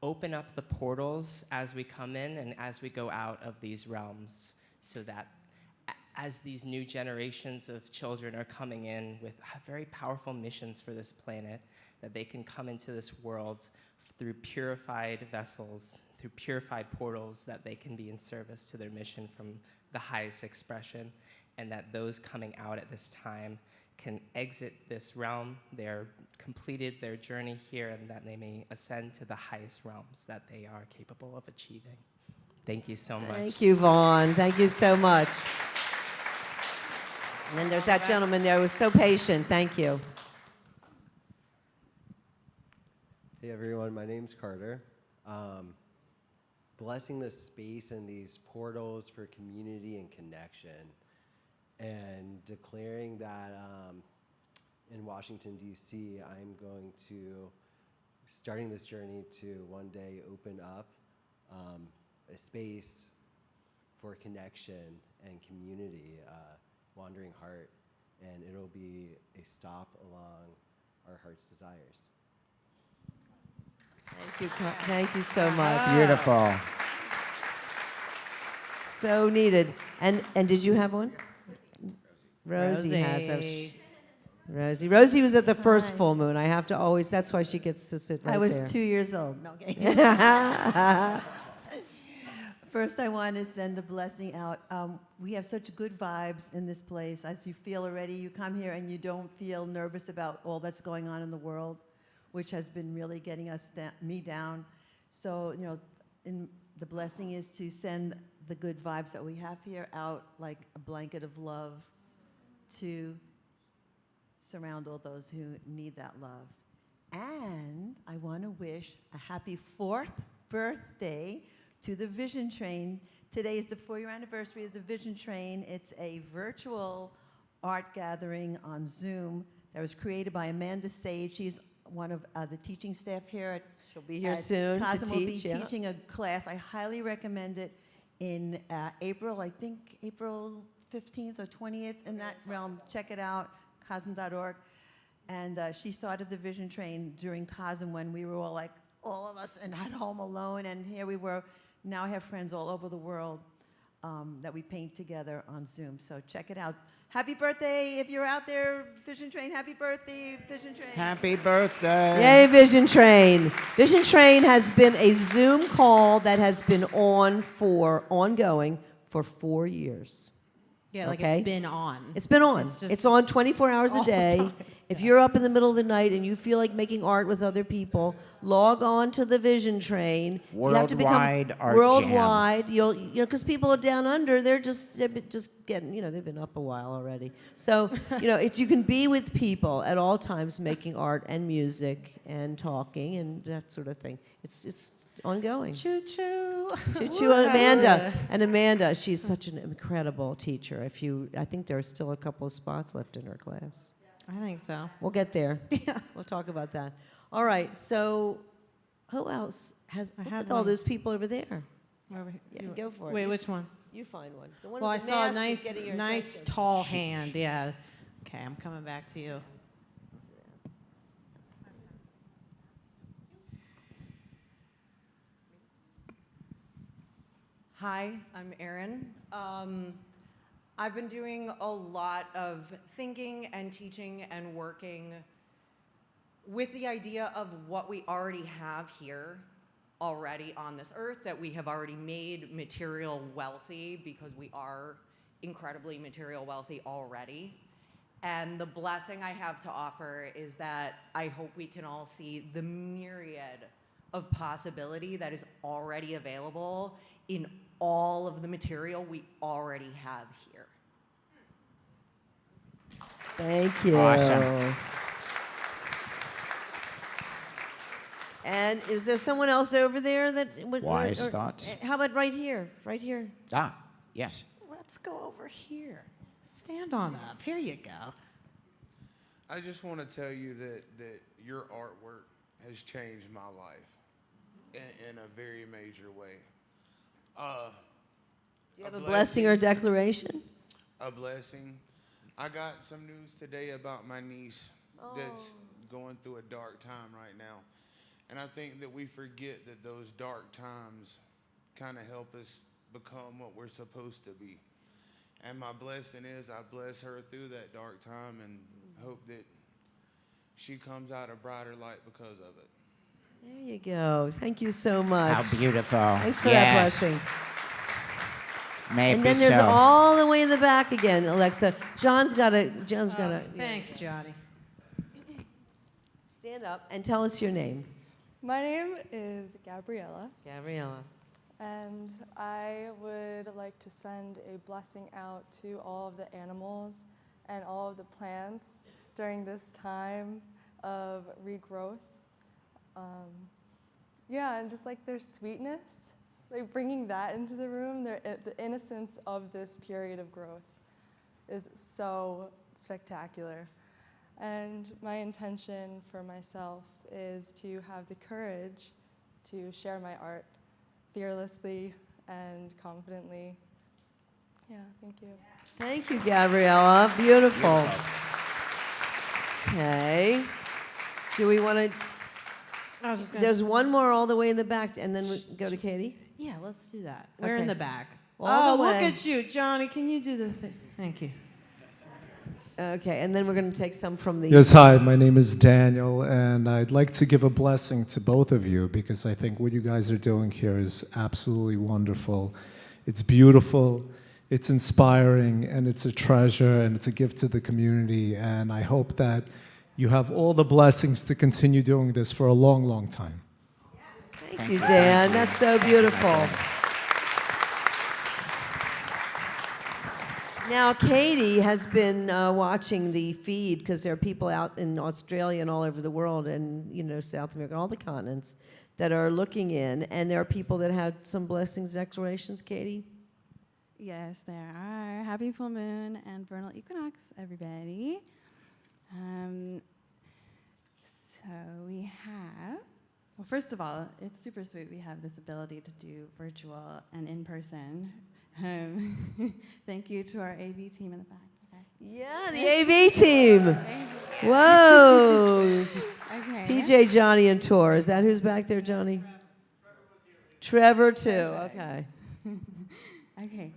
open up the portals as we come in and as we go out of these realms, so that as these new generations of children are coming in with very powerful missions for this planet, that they can come into this world through purified vessels, through purified portals, that they can be in service to their mission from the highest expression, and that those coming out at this time can exit this realm, they're completed their journey here, and that they may ascend to the highest realms that they are capable of achieving. Thank you so much. Thank you, Vaughn. Thank you so much. And then there's that gentleman there who was so patient. Thank you. Hey everyone, my name's Carter. Blessing this space and these portals for community and connection, and declaring that in Washington, D.C., I'm going to, starting this journey to one day open up a space for connection and community, Wandering Heart, and it'll be a stop along our heart's desires. Thank you. Thank you so much. Beautiful. So needed. And did you have one? Rosie has a. Rosie was at the first full moon. I have to always. That's why she gets to sit right I was there. 2 years old. No, okay. First, I want to send the blessing out. We have such good vibes in this place. As you feel already, you come here and you don't feel nervous about all that's going on in the world, which has been really getting me down. So, the blessing is to send the good vibes that we have here out like a blanket of love to surround all those who need that love. And I want to wish a happy 4th birthday to the Vision Train. Today is the 4-year anniversary of the Vision Train. It's a virtual art gathering on Zoom that was created by Amanda Sage. She's one of the teaching staff here at She'll be here at soon to CoSM will be teach. Yeah. teaching a class. I highly recommend it in April, I think April 15th or 20th, in that realm. Check it out, CoSM.org. And she started the Vision Train during CoSM when we were all of us and at home alone, and here we were. Now I have friends all over the world that we paint together on Zoom, so check it out. Happy birthday, if you're out there, Vision Train, happy birthday, Vision Train. Happy birthday. Yay, Vision Train. Vision Train has been a Zoom call that has been ongoing for 4 years. Yeah, like Okay? it's been on. It's been on. It's just It's on 24 hours a all the day. time. If you're up in the middle of the night and you feel like making art with other people, log on to the Vision Train. You have to become Worldwide Art worldwide. Because people are down under. They've just getting. They've been up a while already. So you can be with people at all times, making art and music and talking and that sort of thing. It's ongoing. Choo choo. Choo choo, Amanda. And Amanda, she's such an incredible teacher. I think there are still a couple of spots left in her class. I think so. We'll get there. Yeah. We'll talk about that. All right. So, who else has? I Look had at all one. those people over there. Over here. Yeah, go for it. Wait, You- which one? You find one. The one Well, I with the saw a mask is getting your nice attention. tall hand. Yeah. Okay, I'm coming back to you. Hi, I'm Erin. I've been doing a lot of thinking and teaching and working with the idea of what we already have here already on this earth, that we have already made material wealthy because we are incredibly material wealthy already. And the blessing I have to offer is that I hope we can all see the myriad of possibility that is already available in all of the material we already have here. Thank you. Awesome. And is there someone else over there that Wise thoughts? How about right here? Right here. Ah, yes. Let's go over here. Stand on up. Here you go. I just want to tell you that your artwork has changed my life in a very major way. Do you have a blessing or declaration? A blessing. I got some news today about my niece that's going through a dark time right now. And I think that we forget that those dark times kind of help us become what we're supposed to be. And my blessing is I bless her through that dark time and hope that she comes out a brighter light because of it. There you go. Thank you so much. How beautiful. Thanks for that Yes. blessing. May it And be then there's so. all the way in the back again, Alexa. John's got a. Thanks, Johnny. Stand up and tell us your name. My name is Gabriella, Gabriella. and I would like to send a blessing out to all of the animals and all of the plants during this time of regrowth. Yeah, and just like their sweetness, like bringing that into the room, the innocence of this period of growth is so spectacular. And my intention for myself is to have the courage to share my art fearlessly and confidently. Yeah, thank you. Thank you, Gabriella. Beautiful. Okay. Do we want to? I was just gonna There's one more all the way in the back, and then we go to Katie. Yeah, let's do that. We're in Okay. the back. All the look way. at you, Johnny. Can you do the thing? Thank you. Okay, and then we're going to take some from the. Yes, hi, my name is Daniel, and I'd like to give a blessing to both of you because I think what you guys are doing here is absolutely wonderful. It's beautiful, it's inspiring, and it's a treasure, and it's a gift to the community, and I hope that you have all the blessings to continue doing this for a long, long time. Thank you, Dan. That's so beautiful. Now, Katie has been watching the feed because there are people out in Australia and all over the world and, South America, all the continents that are looking in. And there are people that had some blessings, declarations, Katie? Yes, there are. Happy full moon and vernal equinox, everybody. So we have, well, first of all, it's super sweet we have this ability to do virtual and in person. Thank you to our AV team in the back. Okay. Yeah, the AV team. Whoa. Okay. TJ, Johnny, and Tor. Is that who's back there, Johnny? Trevor, too. Okay. Okay.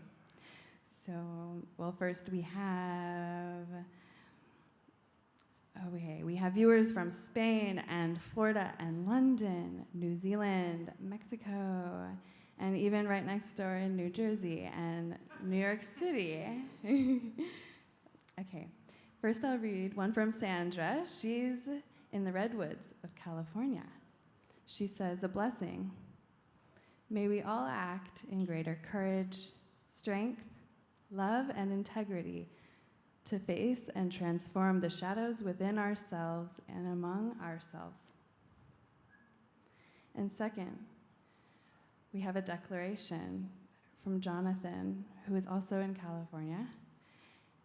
So, well, first we have, we have viewers from Spain and Florida and London, New Zealand, Mexico, and even right next door in New Jersey and New York City. Okay, first I'll read one from Sandra. She's in the Redwoods of California. She says, a blessing. May we all act in greater courage, strength, love, and integrity to face and transform the shadows within ourselves and among ourselves. And second, we have a declaration from Jonathan, who is also in California.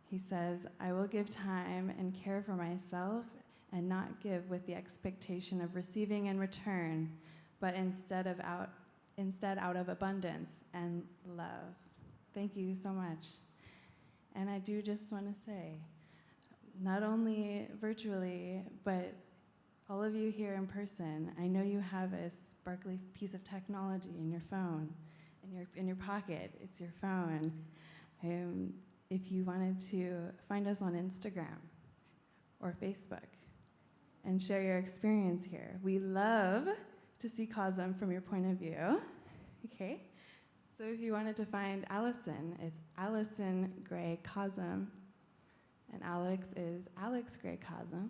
He says, I will give time and care for myself and not give with the expectation of receiving in return, but instead out of abundance and love. Thank you so much. And I do just want to say, not only virtually, but all of you here in person, I know you have a sparkly piece of technology in your phone, in your pocket. It's your phone. If you wanted to find us on Instagram or Facebook and share your experience here, we love to see CoSM from your point of view. Okay. So if you wanted to find Allyson, it's Allyson Gray CoSM. And Alex is Alex Gray CoSM,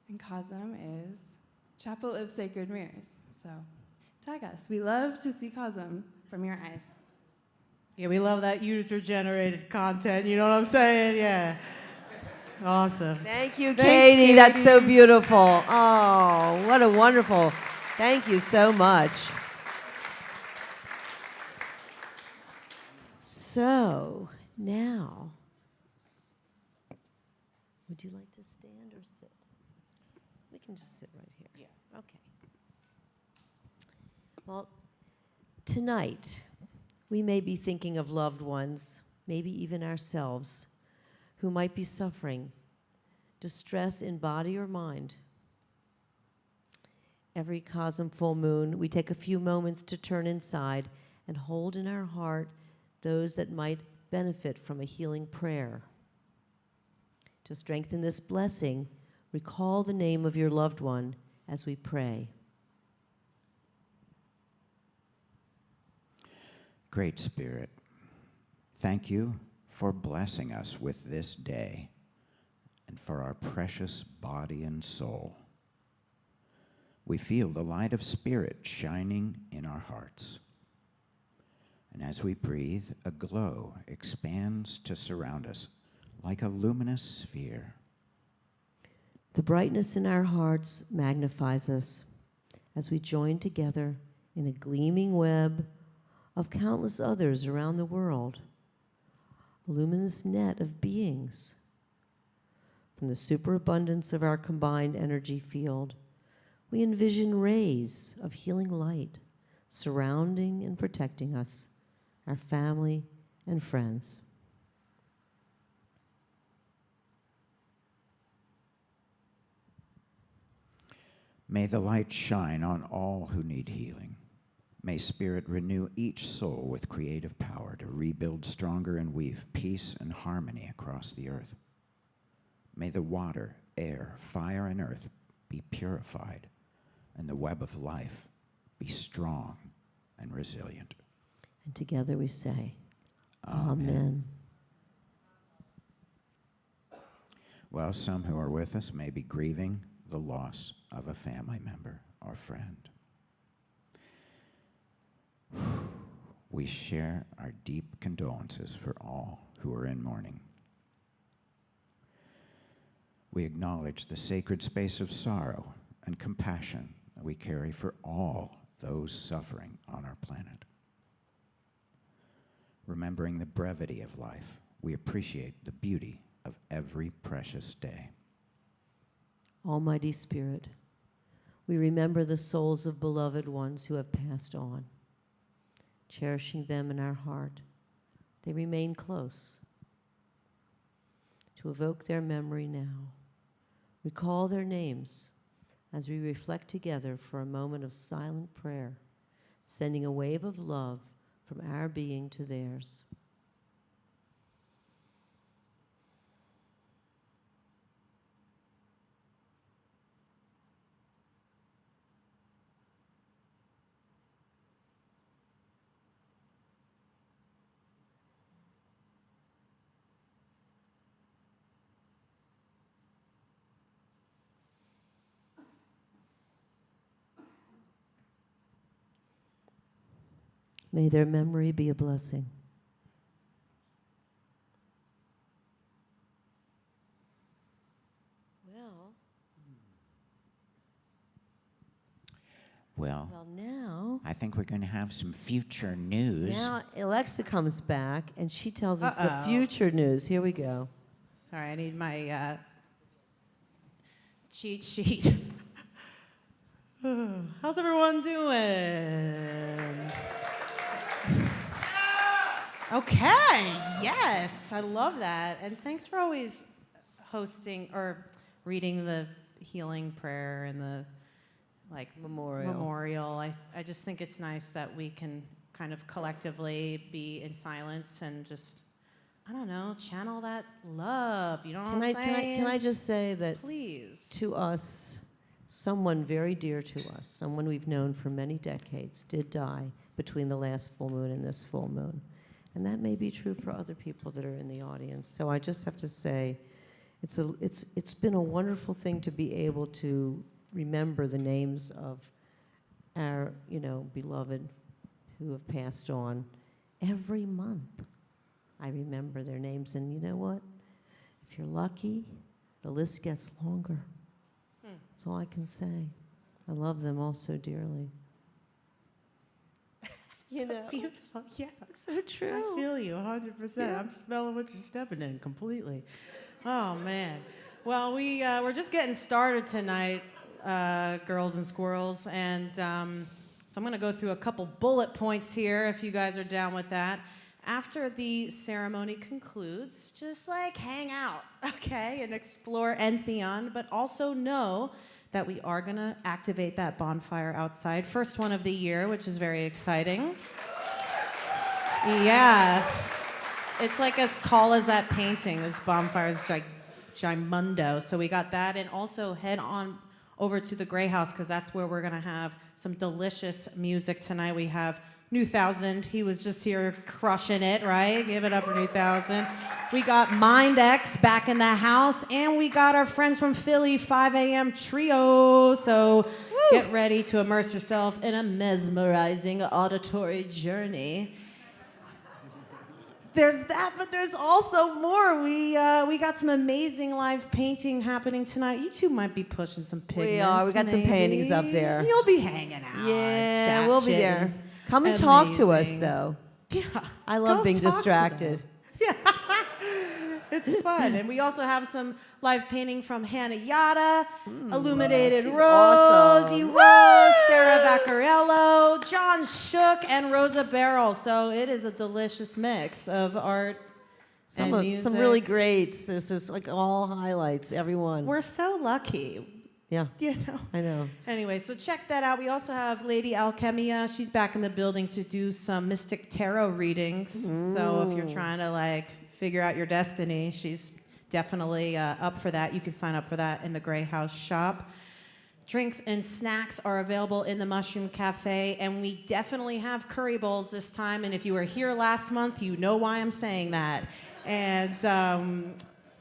and CoSM is Chapel of Sacred Mirrors. So tag us. We love to see CoSM from your eyes. Yeah, we love that user-generated content. You know what I'm saying? Yeah. Awesome. Thank you, Thanks, Katie. That's so beautiful. Oh, what a wonderful. Thank you so much. So now, would you like to stand or sit? We can just sit right here. Yeah. Okay. Well, tonight, we may be thinking of loved ones, maybe even ourselves, who might be suffering distress in body or mind. Every CoSM full moon, we take a few moments to turn inside and hold in our heart those that might benefit from a healing prayer. To strengthen this blessing, recall the name of your loved one as we pray. Great Spirit, thank you for blessing us with this day and for our precious body and soul. We feel the light of Spirit shining in our hearts. And as we breathe, a glow expands to surround us like a luminous sphere. The brightness in our hearts magnifies us as we join together in a gleaming web of countless others around the world, a luminous net of beings. From the superabundance of our combined energy field, we envision rays of healing light surrounding and protecting us, our family and friends. May the light shine on all who need healing. May Spirit renew each soul with creative power to rebuild stronger and weave peace and harmony across the earth. May the water, air, fire, and earth be purified, and the web of life be strong and resilient. And together we say, Amen. Amen. Well, some who are with us may be grieving the loss of a family member or friend. We share our deep condolences for all who are in mourning. We acknowledge the sacred space of sorrow and compassion that we carry for all those suffering on our planet. Remembering the brevity of life, we appreciate the beauty of every precious day. Almighty Spirit, we remember the souls of beloved ones who have passed on. Cherishing them in our heart, they remain close. To evoke their memory now, recall their names as we reflect together for a moment of silent prayer, sending a wave of love from our being to theirs. May their memory be a blessing. Well, now, I think we're going to have some future news. now Alexa comes back and she tells us the Uh-oh. future news. Here we go. Sorry, I need my cheat sheet. How's everyone doing? Okay, yes, I love that. And thanks for always hosting or reading the healing prayer and the memorial. I just think it's nice that we can kind of collectively be in silence and just, I don't know, channel that love. You know what I'm saying? Can I just say that Please. to us, someone very dear to us, someone we've known for many decades, did die between the last full moon and this full moon. And that may be true for other people that are in the audience. So I just have to say, It's been a wonderful thing to be able to remember the names of our, beloved who have passed on. Every month, I remember their names, and you know what? If you're lucky, the list gets longer. That's all I can say. I love them all so dearly. Beautiful. Yeah. So true. I feel you 100%. Yeah. I'm smelling what you're stepping in completely. Oh, man. Well, we're just getting started tonight, girls and squirrels. And so I'm going to go through a couple bullet points here, if you guys are down with that. After the ceremony concludes, just hang out, okay, and explore Entheon, but also know that we are going to activate that bonfire outside. First one of the year, which is very exciting. Yeah. It's as tall as that painting. This bonfire is gimundo. So we got that. And also head on over to the Grey House, because that's where we're going to have some delicious music tonight. We have New Thousand. He was just here crushing it, right? Give it up for New Thousand. We got Mind X back in the house, and we got our friends from Philly, 5 a.m. Trio. So get ready to immerse yourself in a mesmerizing auditory journey. There's that, but there's also more. We got some amazing live painting happening tonight. You two might be pushing some pigments. We are. We got some paintings up there. You'll be hanging out. Yeah, we'll be there. Come and talk to us, though. Yeah. I love Go being talk to distracted. It's fun. And we also have some live painting from Hannah Yada, Illuminated she's Rose, awesome. Rose, Sarah Vaccarello, John Shook, and Rosa Barrel. So it is a delicious mix of art and music. Some really greats. There's just all highlights, everyone. We're so lucky. Yeah. I know. Anyway, so check that out. We also have Lady Alchemia. She's back in the building to do some mystic tarot readings. So if you're trying to figure out your destiny, she's definitely up for that. You can sign up for that in the Grey House shop. Drinks and snacks are available in the Mushroom Cafe, and we definitely have curry bowls this time. And if you were here last month, you know why I'm saying that. And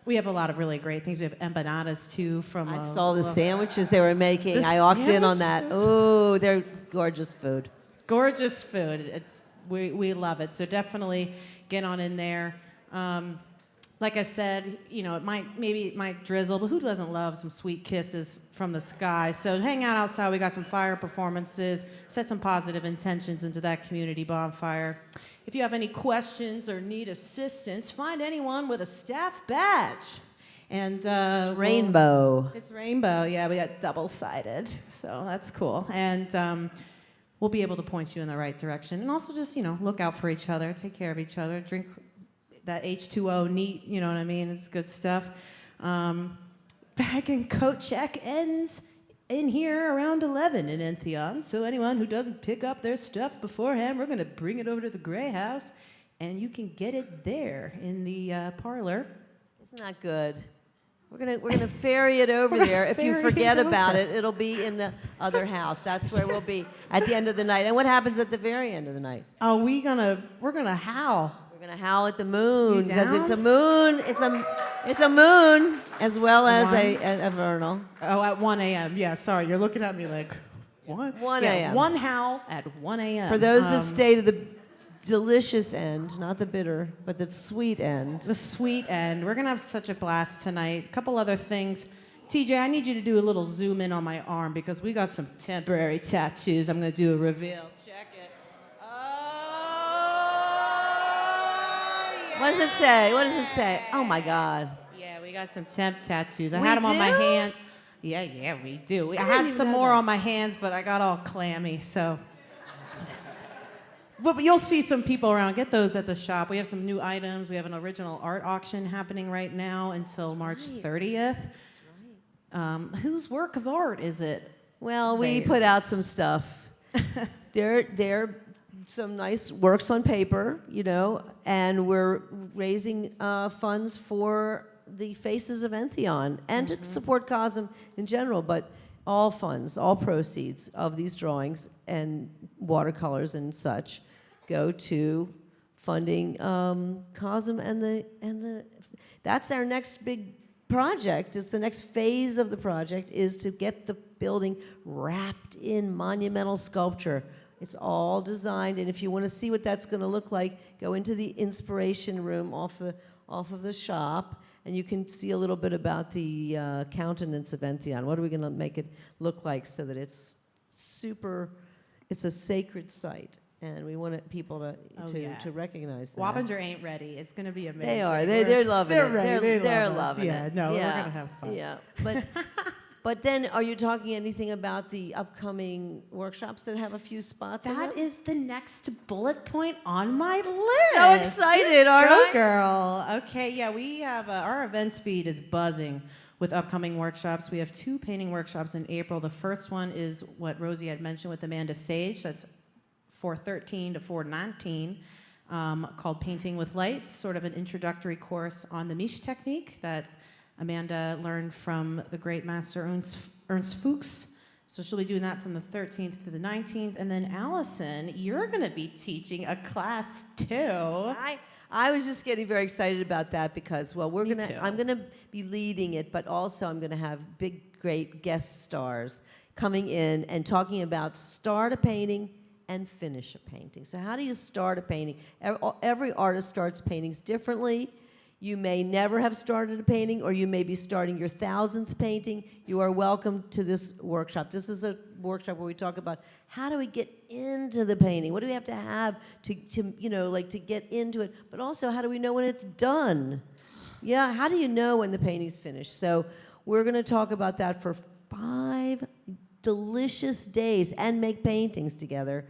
we have a lot of really great things. We have empanadas too from. I saw the sandwiches they were making. I walked in on that. Oh, they're gorgeous food. Gorgeous food. We love it. So definitely get on in there. Like I said, it might drizzle, but who doesn't love some sweet kisses from the sky? So hang out outside. We got some fire performances. Set some positive intentions into that community bonfire. If you have any questions or need assistance, find anyone with a staff badge. And it's rainbow. It's rainbow. Yeah, we got double-sided, so that's cool. And we'll be able to point you in the right direction. And also just look out for each other, take care of each other, drink that H2O neat. You know what I mean? It's good stuff. Bag and coat check ends in here around 11 in Entheon. So anyone who doesn't pick up their stuff beforehand, we're going to bring it over to the Grey House, and you can get it there in the parlor. Isn't that good? We're gonna ferry it over there. If you forget about it, it'll be in the other house. That's where we'll be at the end of the night. And what happens at the very end of the night? Oh, we're gonna howl. We're gonna howl at the moon because down? it's a moon. It's a moon as well as a vernal. Oh, at 1 a.m. Yeah, sorry, you're looking at me like what? 1 a.m. Yeah, one howl at 1 a.m. For those that stay to the delicious end, not the bitter, but the sweet end. The sweet end. We're gonna have such a blast tonight. A couple other things. TJ, I need you to do a little zoom in on my arm because we got some temporary tattoos. I'm gonna do a reveal. Check it. What does it say? What does it say? Oh my God. Yeah, we got some temp tattoos. I We had them on my do? hand. Yeah, we do. I didn't had even some know more that. on my hands, but I got all clammy, so. But you'll see some people around. Get those at the shop. We have some new items. We have an original art auction happening right now until March 30th. Whose work of art is it? Well, we put out some stuff. There some nice works on paper, and we're raising funds for the Faces of Entheon and to support CoSM in general, but all funds, all proceeds of these drawings and watercolors and such go to funding CoSM and the that's our next big project, it's the next phase of the project, is to get the building wrapped in monumental sculpture. It's all designed, and if you want to see what that's going to look like, go into the inspiration room off of the shop, and you can see a little bit about the countenance of Entheon. What are we going to make it look like so that it's a sacred site, and we want people to recognize that. Wappinger ain't ready. It's going to be amazing. They are. They're loving they're it. Ready. They're love us. loving Yeah, it. no, we're going to have fun. Yeah, but then, are you talking anything about the upcoming workshops that have a few spots? That is the next bullet point on my list. So excited, aren't I? Go, girl. Okay, yeah, we have our events feed is buzzing with upcoming workshops. We have 2 painting workshops in April. The first one is what Rosie had mentioned with Amanda Sage. That's 4/13 to 4/19, called Painting with Lights, sort of an introductory course on the Misch technique that Amanda learned from the great master Ernst Fuchs. So she'll be doing that from the 13th to the 19th. And then Allyson, you're going to be teaching a class too. I was just getting very excited about that because, well, I'm gonna be leading it, but also I'm gonna have big, great guest stars coming in and talking about start a painting and finish a painting. So how do you start a painting? Every artist starts paintings differently. You may never have started a painting, or you may be starting your 1000th painting. You are welcome to this workshop. This is a workshop where we talk about how do we get into the painting? What do we have to have to get into it? But also, how do we know when it's done? Yeah, how do you know when the painting's finished? So we're going to talk about that for 5 delicious days and make paintings together.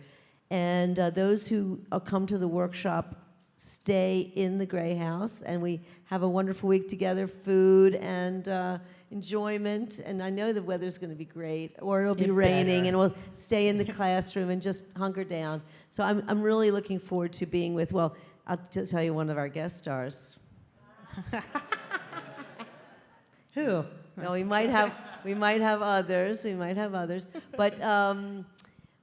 And those who come to the workshop stay in the Gray House, and we have a wonderful week together, food and enjoyment, and I know the weather's going to be great, or it'll be raining, and we'll stay in the classroom and just hunker down. So I'm really looking forward to being with, well, I'll just tell you one of our guest stars. Who? No, we might have others,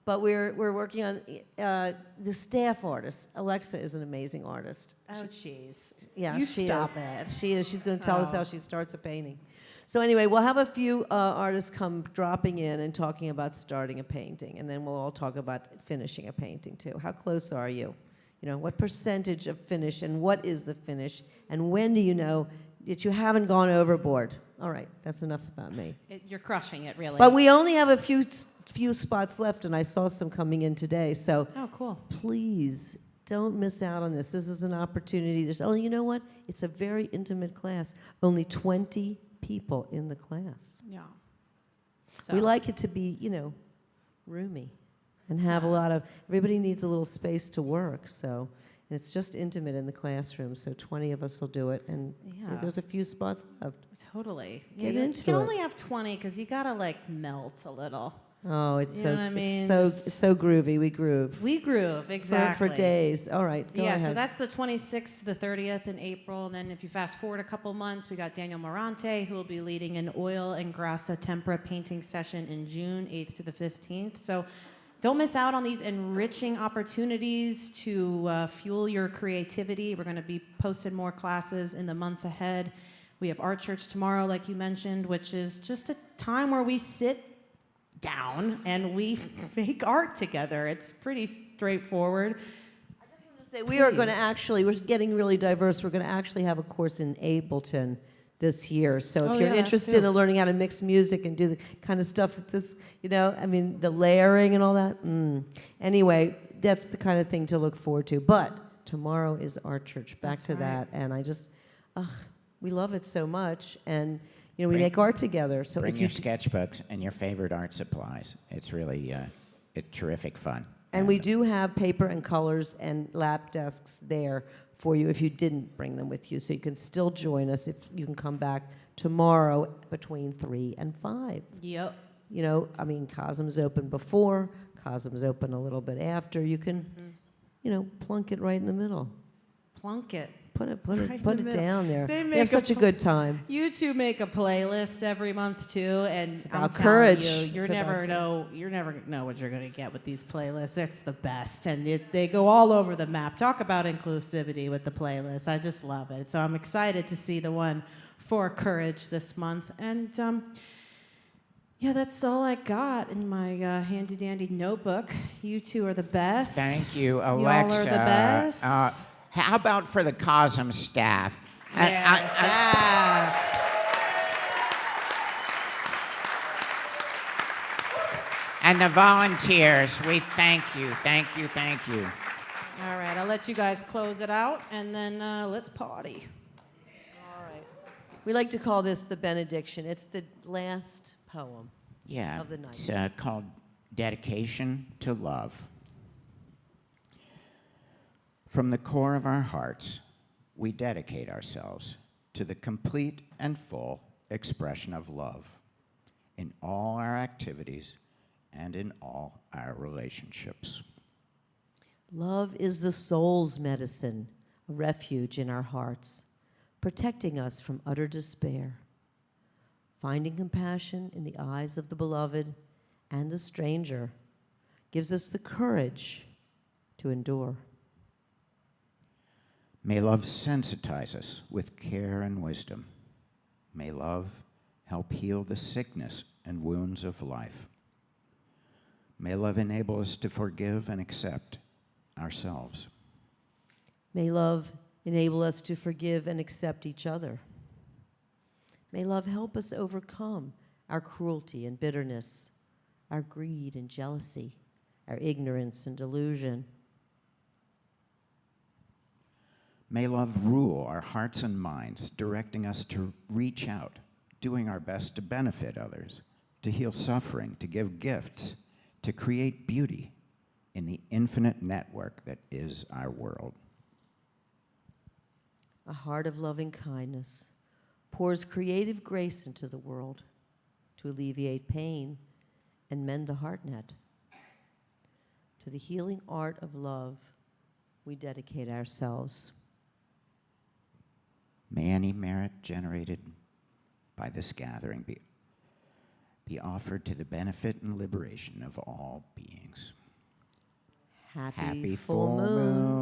but we're working on the staff artist. Alexa is an amazing artist. Oh, jeez. Yeah, you she stop is. it. She is. She's going to tell us how she starts a painting. So anyway, we'll have a few artists come dropping in and talking about starting a painting, and then we'll all talk about finishing a painting too. How close are you? You know, what percentage of finish, and what is the finish, and when do you know that you haven't gone overboard? All right, that's enough about me. You're crushing it, really. But we only have a few spots left, and I saw some coming in today. So cool. Please don't miss out on this. This is an opportunity. You know what? It's a very intimate class. Only 20 people in the class. Yeah. We like it to be, roomy and have a lot of, everybody needs a little space to work. So, and it's just intimate in the classroom. So 20 of us will do it. And there's a few spots left. Totally. Get into you can it. only have 20 because you got to melt a little. Oh, it's You know what I mean? it's so groovy. We groove. We groove, exactly. For days. All right, go ahead. So that's the 26th to the 30th in April. And then if you fast forward a couple months, we got Daniel Morante, who will be leading an oil and grassa tempera painting session in June 8th to the 15th. So don't miss out on these enriching opportunities to fuel your creativity. We're going to be posting more classes in the months ahead. We have Art Church tomorrow, like you mentioned, which is just a time where we sit down and we make art together. It's pretty straightforward. I just want to say we are going to actually, we're getting really diverse. We're going to actually have a course in Ableton this year. So if you're interested in learning how to mix music and do the kind of stuff that this, the layering and all that. Anyway, that's the kind of thing to look forward to. But tomorrow is Art Church. Back to that. And I just, we love it so much. And we make art together. So bring if your sketchbooks and your favorite art supplies. It's really terrific fun. And we do have paper and colors and lap desks there for you if you didn't bring them with you. So you can still join us if you can come back tomorrow between 3 and 5. Yep. CoSM's open before, CoSM's open a little bit after. You can, plunk it right in the middle. Plunk it. Put it down there. They We have such a good time. You two make a playlist every month too, and I'm telling courage. you, you never know what you're going to get with these playlists. It's the best, and they go all over the map. Talk about inclusivity with the playlist. I just love it. So I'm excited to see the one for courage this month. And yeah, that's all I got in my handy dandy notebook. You two are the best. Thank you, Alexa. Y'all are the best. How about for the CoSM staff? Staff. And the volunteers, we thank you, thank you, thank you. All right, I'll let you guys close it out, and then let's party. All right. We like to call this the benediction. It's the last poem of the night. It's called Dedication to Love. From the core of our hearts, we dedicate ourselves to the complete and full expression of love in all our activities and in all our relationships. Love is the soul's medicine, a refuge in our hearts, protecting us from utter despair. Finding compassion in the eyes of the beloved and the stranger gives us the courage to endure. May love sensitize us with care and wisdom. May love help heal the sickness and wounds of life. May love enable us to forgive and accept ourselves. May love enable us to forgive and accept each other. May love help us overcome our cruelty and bitterness, our greed and jealousy, our ignorance and delusion. May love rule our hearts and minds, directing us to reach out, doing our best to benefit others, to heal suffering, to give gifts, to create beauty in the infinite network that is our world. A heart of loving kindness pours creative grace into the world to alleviate pain and mend the heart net. To the healing art of love, we dedicate ourselves. May any merit generated by this gathering be offered to the benefit and liberation of all beings. Happy full moon.